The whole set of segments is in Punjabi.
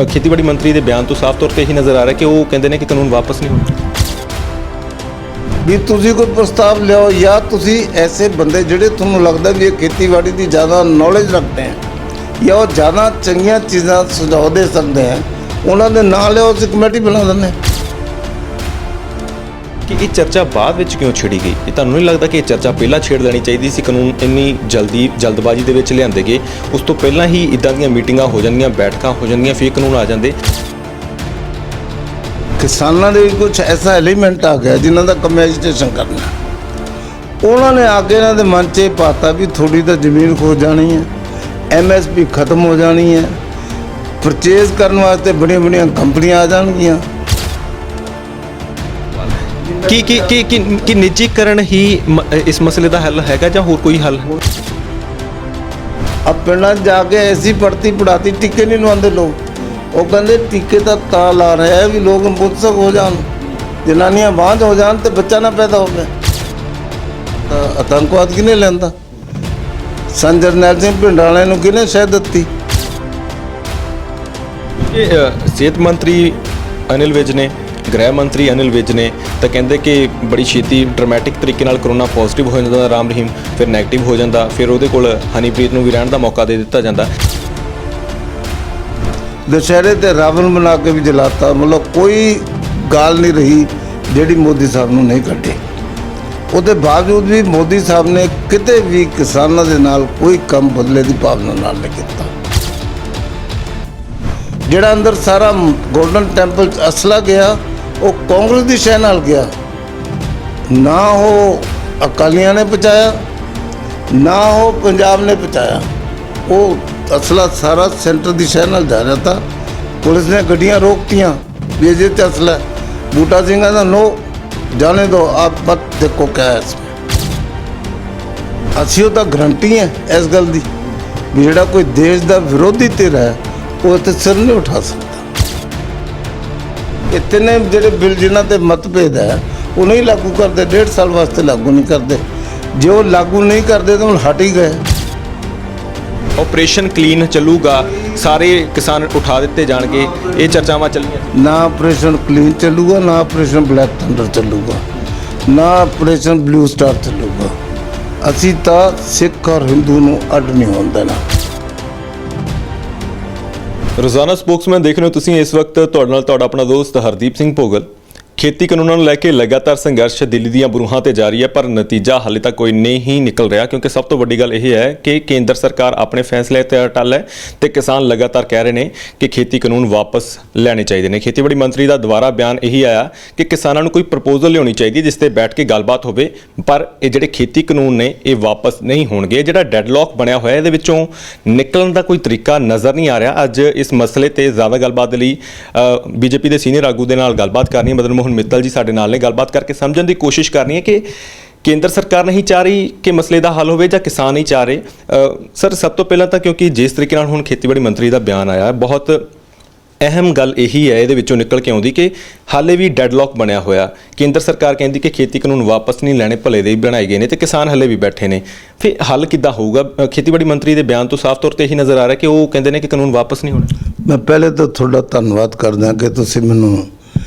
ਖੇਤੀਬਾੜੀ ਮੰਤਰੀ ਦੇ ਬਿਆਨ ਤੋਂ ਸਾਫ਼ ਤੌਰ ਤੇ ਇਹੀ ਨਜ਼ਰ ਆ ਰਿਹਾ ਕਿ ਉਹ ਕਹਿੰਦੇ ਨੇ ਕਿ ਕਾਨੂੰਨ ਵਾਪਸ ਨਹੀਂ ਹੋਣਾ। ਵੀ ਤੁਸੀਂ ਕੋਈ ਪ੍ਰਸਤਾਵ ਲਿਆਓ ਜਾਂ ਤੁਸੀਂ ਐਸੇ ਬੰਦੇ ਜਿਹੜੇ ਤੁਹਾਨੂੰ ਲੱਗਦਾ ਵੀ ਇਹ ਖੇਤੀਬਾੜੀ ਦੀ ਜ਼ਿਆਦਾ ਨੌਲੇਜ ਰੱਖਦੇ ਹੈ ਜਾਂ ਉਹ ਜ਼ਿਆਦਾ ਚੰਗੀਆਂ ਚੀਜ਼ਾਂ ਸੁਝਾਅ ਦੇ ਸਕਦੇ ਹੈ, ਉਹਨਾਂ ਦੇ ਨਾਂ ਲਿਆਓ, ਅਸੀਂ ਕਮੇਟੀ ਬਣਾ ਦਿੰਦੇ ਹਾਂ। ਕਿ ਇਹ ਚਰਚਾ ਬਾਅਦ ਵਿੱਚ ਕਿਉਂ ਛਿੜੀ ਗਈ? ਇਹ ਤੁਹਾਨੂੰ ਨਹੀਂ ਲੱਗਦਾ ਕਿ ਇਹ ਚਰਚਾ ਪਹਿਲਾਂ ਛੇੜ ਲੈਣੀ ਚਾਹੀਦੀ ਸੀ? ਕਾਨੂੰਨ ਇੰਨੀ ਜਲਦਬਾਜ਼ੀ ਦੇ ਵਿੱਚ ਲਿਆਂਦੇ ਗਏ, ਉਸ ਤੋਂ ਪਹਿਲਾਂ ਹੀ ਇੱਦਾਂ ਦੀਆਂ ਮੀਟਿੰਗਾਂ ਹੋ ਜਾਂਦੀਆਂ, ਬੈਠਕਾਂ ਹੋ ਜਾਂਦੀਆਂ, ਫਿਰ ਕਾਨੂੰਨ ਆ ਜਾਂਦੇ। ਕਿਸਾਨਾਂ ਦੇ ਕੁਝ ਐਸਾ ਐਲੀਮੈਂਟ ਆ ਗਿਆ ਜਿਨ੍ਹਾਂ ਦਾ ਕਮੈਜੀਟੇਸ਼ਨ ਕਰਨਾ, ਉਹਨਾਂ ਨੇ ਆ ਕੇ ਇਹਨਾਂ ਦੇ ਮਨ 'ਚ ਪਾਤਾ ਵੀ ਥੋੜੀ ਤਾਂ ਜ਼ਮੀਨ ਖੋ ਜਾਣੀ ਹੈ, MSP ਖਤਮ ਹੋ ਜਾਣੀ ਹੈ, ਪਰਚੇਜ਼ ਕਰਨ ਵਾਸਤੇ ਬੜੀਆਂ ਬੜੀਆਂ ਕੰਪਨੀਆਂ ਆ ਜਾਣਗੀਆਂ। ਕਿ ਨਿੱਜੀਕਰਨ ਹੀ ਇਸ ਮਸਲੇ ਦਾ ਹੱਲ ਹੈਗਾ ਜਾਂ ਹੋਰ ਕੋਈ ਹੱਲ ਹੈ? ਆ ਪਿੰਡਾਂ 'ਚ ਜਾ ਕੇ ਐਸੀ ਪੜਤੀ ਪੜਾਤੀ, ਟੀਕੇ ਨਹੀਂ ਲਵਾਉਂਦੇ ਲੋਕ। ਉਹ ਕਹਿੰਦੇ ਟੀਕੇ ਤਾਂ ਲਾ ਰਹੇ ਹੈ ਵੀ ਲੋਕ ਮੁਤਸਕ ਹੋ ਜਾਣ, ਜਨਾਨੀਆਂ ਬਾਂਝ ਹੋ ਜਾਣ ਤੇ ਬੱਚਾ ਨਾ ਪੈਦਾ ਹੋਵੇ। ਤਾਂ ਆਤੰਕਵਾਦ ਕਿਹਨੇ ਲੈਂਦਾ? ਸੰਤ ਜਰਨੈਲ ਸਿੰਘ ਪਿੰਡ ਵਾਲਿਆਂ ਨੂੰ ਕਿਹਨੇ ਸ਼ਹਿਦ ਦਿੱਤੀ? ਸਿਹਤ ਮੰਤਰੀ ਅਨਿਲ ਵਿਜ ਨੇ, ਗ੍ਰਹਿ ਮੰਤਰੀ ਅਨਿਲ ਵਿਜ ਨੇ ਤਾਂ ਕਹਿੰਦੇ ਕਿ ਬੜੀ ਛੇਤੀ ਡਰਾਮੈਟਿਕ ਤਰੀਕੇ ਨਾਲ ਕਰੋਨਾ ਪੋਜ਼ਿਟਿਵ ਹੋ ਜਾਂਦਾ ਰਾਮ ਰਹੀਮ, ਫਿਰ ਨੈਗੇਟਿਵ ਹੋ ਜਾਂਦਾ, ਫਿਰ ਉਹਦੇ ਕੋਲ ਹਨੀਪ੍ਰੀਤ ਨੂੰ ਵੀ ਰਹਿਣ ਦਾ ਮੌਕਾ ਦੇ ਦਿੱਤਾ ਜਾਂਦਾ। ਦੁਸਹਿਰੇ ਤੇ ਰਾਵਣ ਬਣਾ ਕੇ ਵੀ ਜਲਾਤਾ, ਮਤਲਬ ਕੋਈ ਗੱਲ ਨਹੀਂ ਰਹੀ ਜਿਹੜੀ ਮੋਦੀ ਸਾਹਿਬ ਨੂੰ ਨਹੀਂ ਕੱਢੀ। ਉਹਦੇ ਬਾਵਜੂਦ ਵੀ ਮੋਦੀ ਸਾਹਿਬ ਨੇ ਕਿਤੇ ਵੀ ਕਿਸਾਨਾਂ ਦੇ ਨਾਲ ਕੋਈ ਕੰਮ ਬਦਲੇ ਦੀ ਭਾਵਨਾ ਨਾਲ ਨਹੀਂ ਕੀਤਾ। ਜਿਹੜਾ ਅੰਦਰ ਸਾਰਾ ਗੋਲਡਨ ਟੈਂਪਲ 'ਚ ਅਸਲਾ ਗਿਆ, ਉਹ ਕਾਂਗਰਸ ਦੀ ਸ਼ਹਿ ਨਾਲ ਗਿਆ, ਨਾ ਉਹ ਅਕਾਲੀਆਂ ਨੇ ਪਹੁੰਚਾਇਆ, ਨਾ ਉਹ ਪੰਜਾਬ ਨੇ ਪਹੁੰਚਾਇਆ। ਉਹ ਅਸਲਾ ਸਾਰਾ ਸੈਂਟਰ ਦੀ ਸ਼ਹਿ ਨਾਲ ਜਾ ਰਿਹਾ था। ਪੁਲਿਸ ਨੇ ਗੱਡੀਆਂ ਰੋਕਤੀਆਂ ਵੀ ਜੇ ਤੇ ਅਸਲਾ। ਬੂਟਾ ਸਿੰਘਾਂ ਦਾ ਨੋ ਜਾਣੇ ਦੋ, ਆਪ ਮਤ ਦੇਖੋ ਕਿਆ ਹੈ ਇਸमें। ਅਸੀਂ ਉਹ ਤਾਂ ਗਰੰਟੀ ਹੈ ਇਸ ਗੱਲ ਦੀ ਵੀ ਜਿਹੜਾ ਕੋਈ ਦੇਸ਼ ਦਾ ਵਿਰੋਧੀ ਧਿਰ ਹੈ ਉਹ ਇੱਥੇ ਸਿਰ ਨਹੀਂ ਉਠਾ ਸਕਦਾ। ਇਤਨੇ ਜਿਹੜੇ ਬਿੱਲ ਜਿਨ੍ਹਾਂ ਤੇ ਮਤਭੇਦ ਹੈ ਉਹ ਨਹੀਂ ਲਾਗੂ ਕਰਦੇ, 1.5 ਸਾਲ ਵਾਸਤੇ ਲਾਗੂ ਨਹੀਂ ਕਰਦੇ। ਜੇ ਉਹ ਲਾਗੂ ਨਹੀਂ ਕਰਦੇ ਤਾਂ ਹੁਣ ਹਟ ਹੀ ਗਏ। ਆਪਰੇਸ਼ਨ ਕਲੀਨ ਚੱਲੂਗਾ, ਸਾਰੇ ਕਿਸਾਨ ਉਠਾ ਦਿੱਤੇ ਜਾਣਗੇ, ਇਹ ਚਰਚਾਵਾਂ ਚੱਲੀਆਂ। ਨਾ ਆਪਰੇਸ਼ਨ ਕਲੀਨ ਚੱਲੂਗਾ, ਨਾ ਆਪਰੇਸ਼ਨ ਬਲੈਕ ਥੰਡਰ ਚੱਲੂਗਾ, ਨਾ ਆਪਰੇਸ਼ਨ ਬਲੂ ਸਟਾਰ ਚੱਲੂਗਾ। ਅਸੀਂ ਤਾਂ ਸਿੱਖ ਔਰ ਹਿੰਦੂ ਨੂੰ ਅੱਡ ਨਹੀਂ ਹੋਣ ਦੇਣਾ। ਰੋਜ਼ਾਨਾ ਸਪੋਕਸਮੈਨ ਦੇਖ ਰਹੇ ਹੋ ਤੁਸੀਂ ਇਸ ਵਕਤ, ਤੁਹਾਡੇ ਨਾਲ ਤੁਹਾਡਾ ਆਪਣਾ ਦੋਸਤ ਹਰਦੀਪ ਸਿੰਘ ਭੋਗਲ। ਖੇਤੀ ਕਾਨੂੰਨਾਂ ਨੂੰ ਲੈ ਕੇ ਲਗਾਤਾਰ ਸੰਘਰਸ਼ ਦਿੱਲੀ ਦੀਆਂ ਬਰੂਹਾਂ ਤੇ ਜਾਰੀ ਹੈ, ਪਰ ਨਤੀਜਾ ਹਾਲੇ ਤੱਕ ਕੋਈ ਨਹੀਂ ਨਿਕਲ ਰਿਹਾ, ਕਿਉਂਕਿ ਸਭ ਤੋਂ ਵੱਡੀ ਗੱਲ ਇਹ ਹੈ ਕਿ ਕੇਂਦਰ ਸਰਕਾਰ ਆਪਣੇ ਫੈਸਲੇ ਤੇ ਅਟਲ ਹੈ ਤੇ ਕਿਸਾਨ ਲਗਾਤਾਰ ਕਹਿ ਰਹੇ ਨੇ ਕਿ ਖੇਤੀ ਕਾਨੂੰਨ ਵਾਪਸ ਲੈਣੇ ਚਾਹੀਦੇ ਨੇ। ਖੇਤੀਬਾੜੀ ਮੰਤਰੀ ਦਾ ਦੁਬਾਰਾ ਬਿਆਨ ਇਹੀ ਆਇਆ ਕਿ ਕਿਸਾਨਾਂ ਨੂੰ ਕੋਈ ਪ੍ਰਪੋਜ਼ਲ ਲਿਆਉਣੀ ਚਾਹੀਦੀ ਜਿਸ ਤੇ ਬੈਠ ਕੇ ਗੱਲਬਾਤ ਹੋਵੇ, ਪਰ ਇਹ ਜਿਹੜੇ ਖੇਤੀ ਕਾਨੂੰਨ ਨੇ ਇਹ ਵਾਪਸ ਨਹੀਂ ਹੋਣਗੇ। ਜਿਹੜਾ ਡੈਡਲੌਕ ਬਣਿਆ ਹੋਇਆ ਇਹਦੇ ਵਿੱਚੋਂ ਨਿਕਲਣ ਦਾ ਕੋਈ ਤਰੀਕਾ ਨਜ਼ਰ ਨਹੀਂ ਆ ਰਿਹਾ। ਅੱਜ ਇਸ ਮਸਲੇ ਤੇ ਜ਼ਿਆਦਾ ਗੱਲਬਾਤ ਦੇ ਲਈ ਬੀਜੇਪੀ ਦੇ ਸੀਨੀਅਰ ਆਗੂ ਦੇ ਨਾਲ ਗੱਲਬਾਤ ਕਰਨੀ ਹੈ। ਮਦਨ ਮਿੱਤਲ ਜੀ ਸਾਡੇ ਨਾਲ ਨੇ, ਗੱਲਬਾਤ ਕਰਕੇ ਸਮਝਣ ਦੀ ਕੋਸ਼ਿਸ਼ ਕਰਨੀ ਹੈ ਕਿ ਕੇਂਦਰ ਸਰਕਾਰ ਨਹੀਂ ਚਾਹ ਰਹੀ ਕਿ ਮਸਲੇ ਦਾ ਹੱਲ ਹੋਵੇ ਜਾਂ ਕਿਸਾਨ ਨਹੀਂ ਚਾਹ ਰਹੇ। ਸਰ, ਸਭ ਤੋਂ ਪਹਿਲਾਂ ਤਾਂ ਕਿਉਂਕਿ ਜਿਸ ਤਰੀਕੇ ਨਾਲ ਹੁਣ ਖੇਤੀਬਾੜੀ ਮੰਤਰੀ ਦਾ ਬਿਆਨ ਆਇਆ, ਬਹੁਤ ਅਹਿਮ ਗੱਲ ਇਹੀ ਹੈ ਇਹਦੇ ਵਿੱਚੋਂ ਨਿਕਲ ਕੇ ਆਉਂਦੀ ਕਿ ਹਾਲੇ ਵੀ ਡੈਡਲੌਕ ਬਣਿਆ ਹੋਇਆ। ਕੇਂਦਰ ਸਰਕਾਰ ਕਹਿੰਦੀ ਕਿ ਖੇਤੀ ਕਾਨੂੰਨ ਵਾਪਸ ਨਹੀਂ ਲੈਣੇ, ਭਲੇ ਦੇ ਹੀ ਬਣਾਏ ਗਏ ਨੇ ਤੇ ਕਿਸਾਨ ਹਲੇ ਵੀ ਬੈਠੇ ਨੇ। ਫਿਰ ਹੱਲ ਕਿੱਦਾਂ ਹੋਊਗਾ? ਖੇਤੀਬਾੜੀ ਮੰਤਰੀ ਦੇ ਬਿਆਨ ਤੋਂ ਸਾਫ਼ ਤੌਰ ਤੇ ਇਹੀ ਨਜ਼ਰ ਆ ਰਿਹਾ ਕਿ ਉਹ ਕਹਿੰਦੇ ਨੇ ਕਿ ਕਾਨੂੰਨ ਵਾਪਸ ਨਹੀਂ ਹੋਣੇ। ਮੈਂ ਪਹਿਲੇ ਤਾਂ ਤੁਹਾਡਾ ਧੰਨਵਾਦ ਕਰਦਾ ਕਿ ਤੁਸੀਂ ਮੈਨੂੰ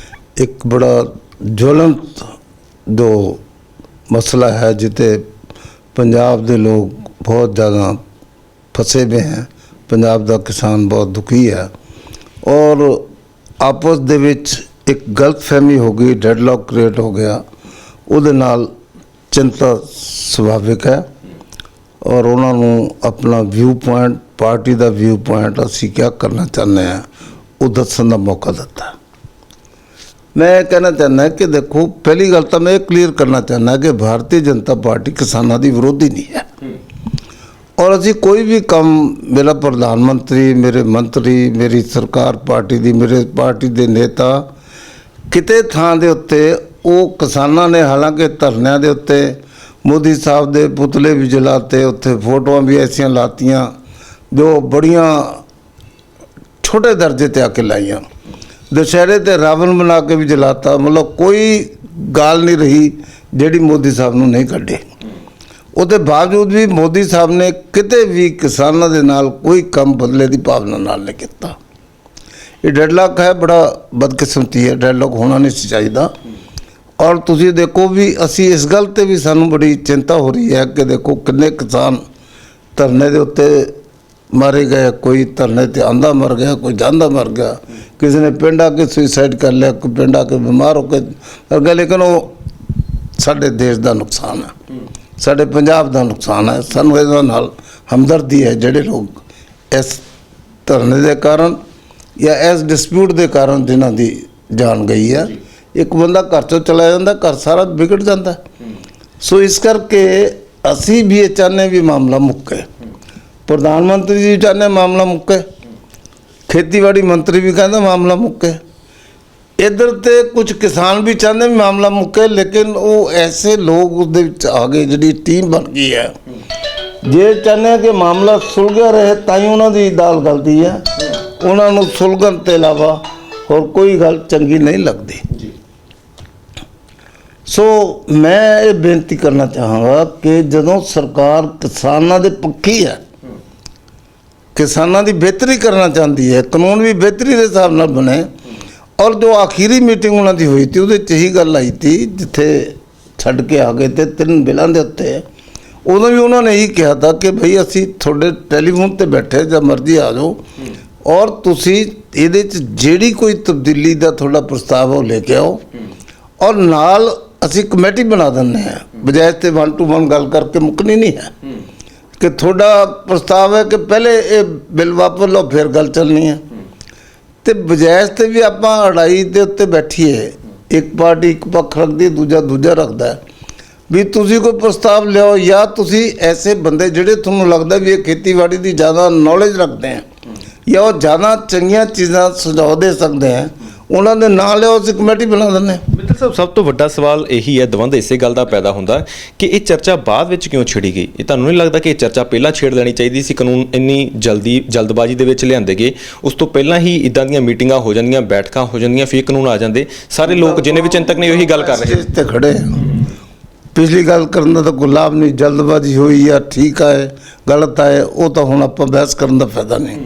ਇੱਕ ਬੜਾ ज्वलंत जो मसला है जिते पंजाब के लोग बहुत ज़्यादा फंसे हुए हैं, पंजाब का किसान बहुत दुखी है और आपस दे विच एक गलत फहमी हो गई, डेडलॉक क्रिएट हो गया, उहदे नाल चिंता सुभाविक है और उन्होंने अपना व्यू पॉइंट, पार्टी का व्यू पॉइंट असी क्या करना चाहते हैं वो दसन का मौका दिता है। मैं कहना चाहना कि देखो, पहली गल तो मैं क्लीयर करना चाहना कि भारतीय जनता पार्टी किसानों की विरोधी नहीं है और असी कोई भी काम, मेरा प्रधानमंत्री, मेरे मंत्री, मेरी सरकार पार्टी दी, मेरे पार्टी के नेता किते थां दे उत्ते वो किसानों ने, हालांकि धरनों के उत्ते मोदी साहब के पुतले भी जलाते, उत्थे फोटोआं भी ऐसियां लातियां जो बड़ियां छोटे दर्जे ते आके लाइयां। दुसहरे ते रावण बना के भी जलाता, मतलब कोई गाल नहीं रही ਜਿਹੜੀ ਮੋਦੀ ਸਾਹਿਬ ਨੂੰ ਨਹੀਂ ਕੱਢੀ। ਉਹਦੇ ਬਾਵਜੂਦ ਵੀ ਮੋਦੀ ਸਾਹਿਬ ਨੇ ਕਿਤੇ ਵੀ ਕਿਸਾਨਾਂ ਦੇ ਨਾਲ ਕੋਈ ਕੰਮ ਬਦਲੇ ਦੀ ਭਾਵਨਾ ਨਾਲ ਨਹੀਂ ਕੀਤਾ। ਇਹ ਡੈਡਲੌਕ ਹੈ, ਬੜਾ ਬਦਕਿਸਮਤੀ ਹੈ, ਡੈਡਲੌਕ ਹੋਣਾ ਨਹੀਂ ਸੀ ਚਾਹੀਦਾ। ਔਰ ਤੁਸੀਂ ਦੇਖੋ ਵੀ ਅਸੀਂ ਇਸ ਗੱਲ ਤੇ ਵੀ ਸਾਨੂੰ ਬੜੀ ਚਿੰਤਾ ਹੋ ਰਹੀ ਹੈ ਕਿ ਦੇਖੋ ਕਿੰਨੇ ਕਿਸਾਨ ਧਰਨੇ ਦੇ ਉੱਤੇ ਮਾਰੇ ਗਏ, ਕੋਈ ਧਰਨੇ ਤੇ ਆਂਦਾ ਮਰ ਗਿਆ, ਕੋਈ ਜਾਂਦਾ ਮਰ ਗਿਆ, ਕਿਸੇ ਨੇ ਪਿੰਡ ਆ ਕੇ ਸੁਸਾਈਡ ਕਰ ਲਿਆ, ਕੋਈ ਪਿੰਡ ਆ ਕੇ ਬਿਮਾਰ ਹੋ ਕੇ ਮਰ ਗਿਆ। ਲੇਕਿਨ ਉਹ ਸਾਡੇ ਦੇਸ਼ ਦਾ ਨੁਕਸਾਨ ਹੈ, ਸਾਡੇ ਪੰਜਾਬ ਦਾ ਨੁਕਸਾਨ ਹੈ। ਸਾਨੂੰ ਇਹਦੇ ਨਾਲ ਹਮਦਰਦੀ ਹੈ ਜਿਹੜੇ ਲੋਕ ਇਸ ਧਰਨੇ ਦੇ ਕਾਰਨ ਜਾਂ ਇਸ ਡਿਸਪਿਊਟ ਦੇ ਕਾਰਨ ਜਿਨ੍ਹਾਂ ਦੀ ਜਾਨ ਗਈ ਹੈ। ਇੱਕ ਬੰਦਾ ਘਰ ਚੋਂ ਚਲਾ ਜਾਂਦਾ, ਘਰ ਸਾਰਾ ਵਿਗੜ ਜਾਂਦਾ। ਸੋ ਇਸ ਕਰਕੇ ਅਸੀਂ ਵੀ ਇਹ ਚਾਹੁੰਦੇ ਵੀ ਮਾਮਲਾ ਮੁੱਕੇ, ਪ੍ਰਧਾਨ ਮੰਤਰੀ ਜੀ ਚਾਹੁੰਦੇ ਮਾਮਲਾ ਮੁੱਕੇ, ਖੇਤੀਬਾੜੀ ਮੰਤਰੀ ਵੀ ਕਹਿੰਦਾ ਮਾਮਲਾ ਮੁੱਕੇ, ਇੱਧਰ ਤੇ ਕੁਝ ਕਿਸਾਨ ਵੀ ਚਾਹੁੰਦੇ ਵੀ ਮਾਮਲਾ ਮੁੱਕੇ। ਲੇਕਿਨ ਉਹ ਐਸੇ ਲੋਕ ਉਹਦੇ ਵਿੱਚ ਆ ਗਏ, ਜਿਹੜੀ ਟੀਮ ਬਣ ਗਈ ਹੈ, ਜੇ ਚਾਹੁੰਦੇ ਕਿ ਮਾਮਲਾ ਸੁਲਝਿਆ ਰਹੇ ਤਾਂ ਹੀ ਉਹਨਾਂ ਦੀ ਦਾਲ ਗਲਦੀ ਹੈ। ਉਹਨਾਂ ਨੂੰ ਸੁਲਝਣ ਤੋਂ ਇਲਾਵਾ ਹੋਰ ਕੋਈ ਗੱਲ ਚੰਗੀ ਨਹੀਂ ਲੱਗਦੀ। ਸੋ ਮੈਂ ਇਹ ਬੇਨਤੀ ਕਰਨਾ ਚਾਹਾਂਗਾ ਕਿ ਜਦੋਂ ਸਰਕਾਰ ਕਿਸਾਨਾਂ ਦੇ ਪੱਖੀ ਹੈ, ਕਿਸਾਨਾਂ ਦੀ ਬਿਹਤਰੀ ਕਰਨਾ ਚਾਹੁੰਦੀ ਹੈ, ਕਾਨੂੰਨ ਵੀ ਬਿਹਤਰੀ ਦੇ ਹਿਸਾਬ ਨਾਲ ਬਣੇ। ਔਰ ਜੋ ਆਖਰੀ ਮੀਟਿੰਗ ਉਹਨਾਂ ਦੀ ਹੋਈ ਸੀ ਉਹਦੇ 'ਚ ਇਹੀ ਗੱਲ ਆਈ ਸੀ, ਜਿੱਥੇ ਛੱਡ ਕੇ ਆ ਗਏ ਤੇ 3 ਬਿੱਲਾਂ ਦੇ ਉੱਤੇ, ਉਦੋਂ ਵੀ ਉਹਨਾਂ ਨੇ ਇਹੀ ਕਿਹਾ था ਕਿ ਭਈ ਅਸੀਂ ਤੁਹਾਡੇ ਟੈਲੀਫੋਨ ਤੇ ਬੈਠੇ, ਜਦ ਮਰਜ਼ੀ ਆ ਜਾਓ ਔਰ ਤੁਸੀਂ ਇਹਦੇ 'ਚ ਜਿਹੜੀ ਕੋਈ ਤਬਦੀਲੀ ਦਾ ਤੁਹਾਡਾ ਪ੍ਰਸਤਾਵ ਉਹ ਲੈ ਕੇ ਆਓ ਔਰ ਨਾਲ ਅਸੀਂ ਕਮੇਟੀ ਬਣਾ ਦਿੰਦੇ ਹਾਂ। ਬਜਾਏ ਤੇ 1 to 1 ਗੱਲ ਕਰਕੇ ਮੁੱਕਣੀ ਨਹੀਂ ਹੈ ਕਿ ਤੁਹਾਡਾ ਪ੍ਰਸਤਾਵ ਹੈ ਕਿ ਪਹਿਲੇ ਇਹ ਬਿੱਲ ਵਾਪਰ ਲਓ ਫਿਰ ਗੱਲ ਚੱਲਣੀ ਹੈ। ਤੇ ਬਜਾਇਜ਼ ਤੇ ਵੀ ਆਪਾਂ ਅੜਾਈ ਦੇ ਉੱਤੇ ਬੈਠੀਏ, ਇੱਕ ਪਾਰਟੀ ਇੱਕ ਪੱਖ ਰੱਖਦੀ, ਦੂਜਾ ਰੱਖਦਾ ਵੀ ਤੁਸੀਂ ਕੋਈ ਪ੍ਰਸਤਾਵ ਲਿਆਓ ਜਾਂ ਤੁਸੀਂ ਐਸੇ ਬੰਦੇ ਜਿਹੜੇ ਤੁਹਾਨੂੰ ਲੱਗਦਾ ਵੀ ਇਹ ਖੇਤੀਬਾੜੀ ਦੀ ਜ਼ਿਆਦਾ ਨੌਲੇਜ ਰੱਖਦੇ ਹੈ ਜਾਂ ਉਹ ਜ਼ਿਆਦਾ ਚੰਗੀਆਂ ਚੀਜ਼ਾਂ ਸੁਝਾਅ ਦੇ ਸਕਦੇ ਹੈ, ਉਹਨਾਂ ਦੇ ਨਾਂ ਲਿਆਓ, ਅਸੀਂ ਕਮੇਟੀ ਬਣਾ ਦਿੰਦੇ। ਮਿੱਤਲ ਸਾਹਿਬ, ਸਭ ਤੋਂ ਵੱਡਾ ਸਵਾਲ ਇਹੀ ਹੈ, ਦਵੰਦ ਇਸੇ ਗੱਲ ਦਾ ਪੈਦਾ ਹੁੰਦਾ ਕਿ ਇਹ ਚਰਚਾ ਬਾਅਦ ਵਿੱਚ ਕਿਉਂ ਛਿੜੀ ਗਈ। ਇਹ ਤੁਹਾਨੂੰ ਨਹੀਂ ਲੱਗਦਾ ਕਿ ਇਹ ਚਰਚਾ ਪਹਿਲਾਂ ਛੇੜ ਲੈਣੀ ਚਾਹੀਦੀ ਸੀ? ਕਾਨੂੰਨ ਇੰਨੀ ਜਲਦਬਾਜ਼ੀ ਦੇ ਵਿੱਚ ਲਿਆਂਦੇ ਗਏ, ਉਸ ਤੋਂ ਪਹਿਲਾਂ ਹੀ ਇਦਾਂ ਦੀਆਂ ਮੀਟਿੰਗਾਂ ਹੋ ਜਾਂਦੀਆਂ, ਬੈਠਕਾਂ ਹੋ ਜਾਂਦੀਆਂ, ਫਿਰ ਕਾਨੂੰਨ ਆ ਜਾਂਦੇ। ਸਾਰੇ ਲੋਕ ਜਿੰਨੇ ਵੀ ਚਿੰਤਕ ਨੇ ਉਹੀ ਗੱਲ ਕਰ ਰਹੇ ਤੇ ਖੜੇ। ਪਿਛਲੀ ਗੱਲ ਕਰਨ ਦਾ ਤਾਂ ਕੋਈ ਲਾਭ ਨਹੀਂ, ਜਲਦਬਾਜ਼ੀ ਹੋਈ ਜਾਂ ਠੀਕ ਹੈ ਗਲਤ ਹੈ, ਉਹ ਤਾਂ ਹੁਣ ਆਪਾਂ ਬਹਿਸ ਕਰਨ ਦਾ ਫਾਇਦਾ ਨਹੀਂ।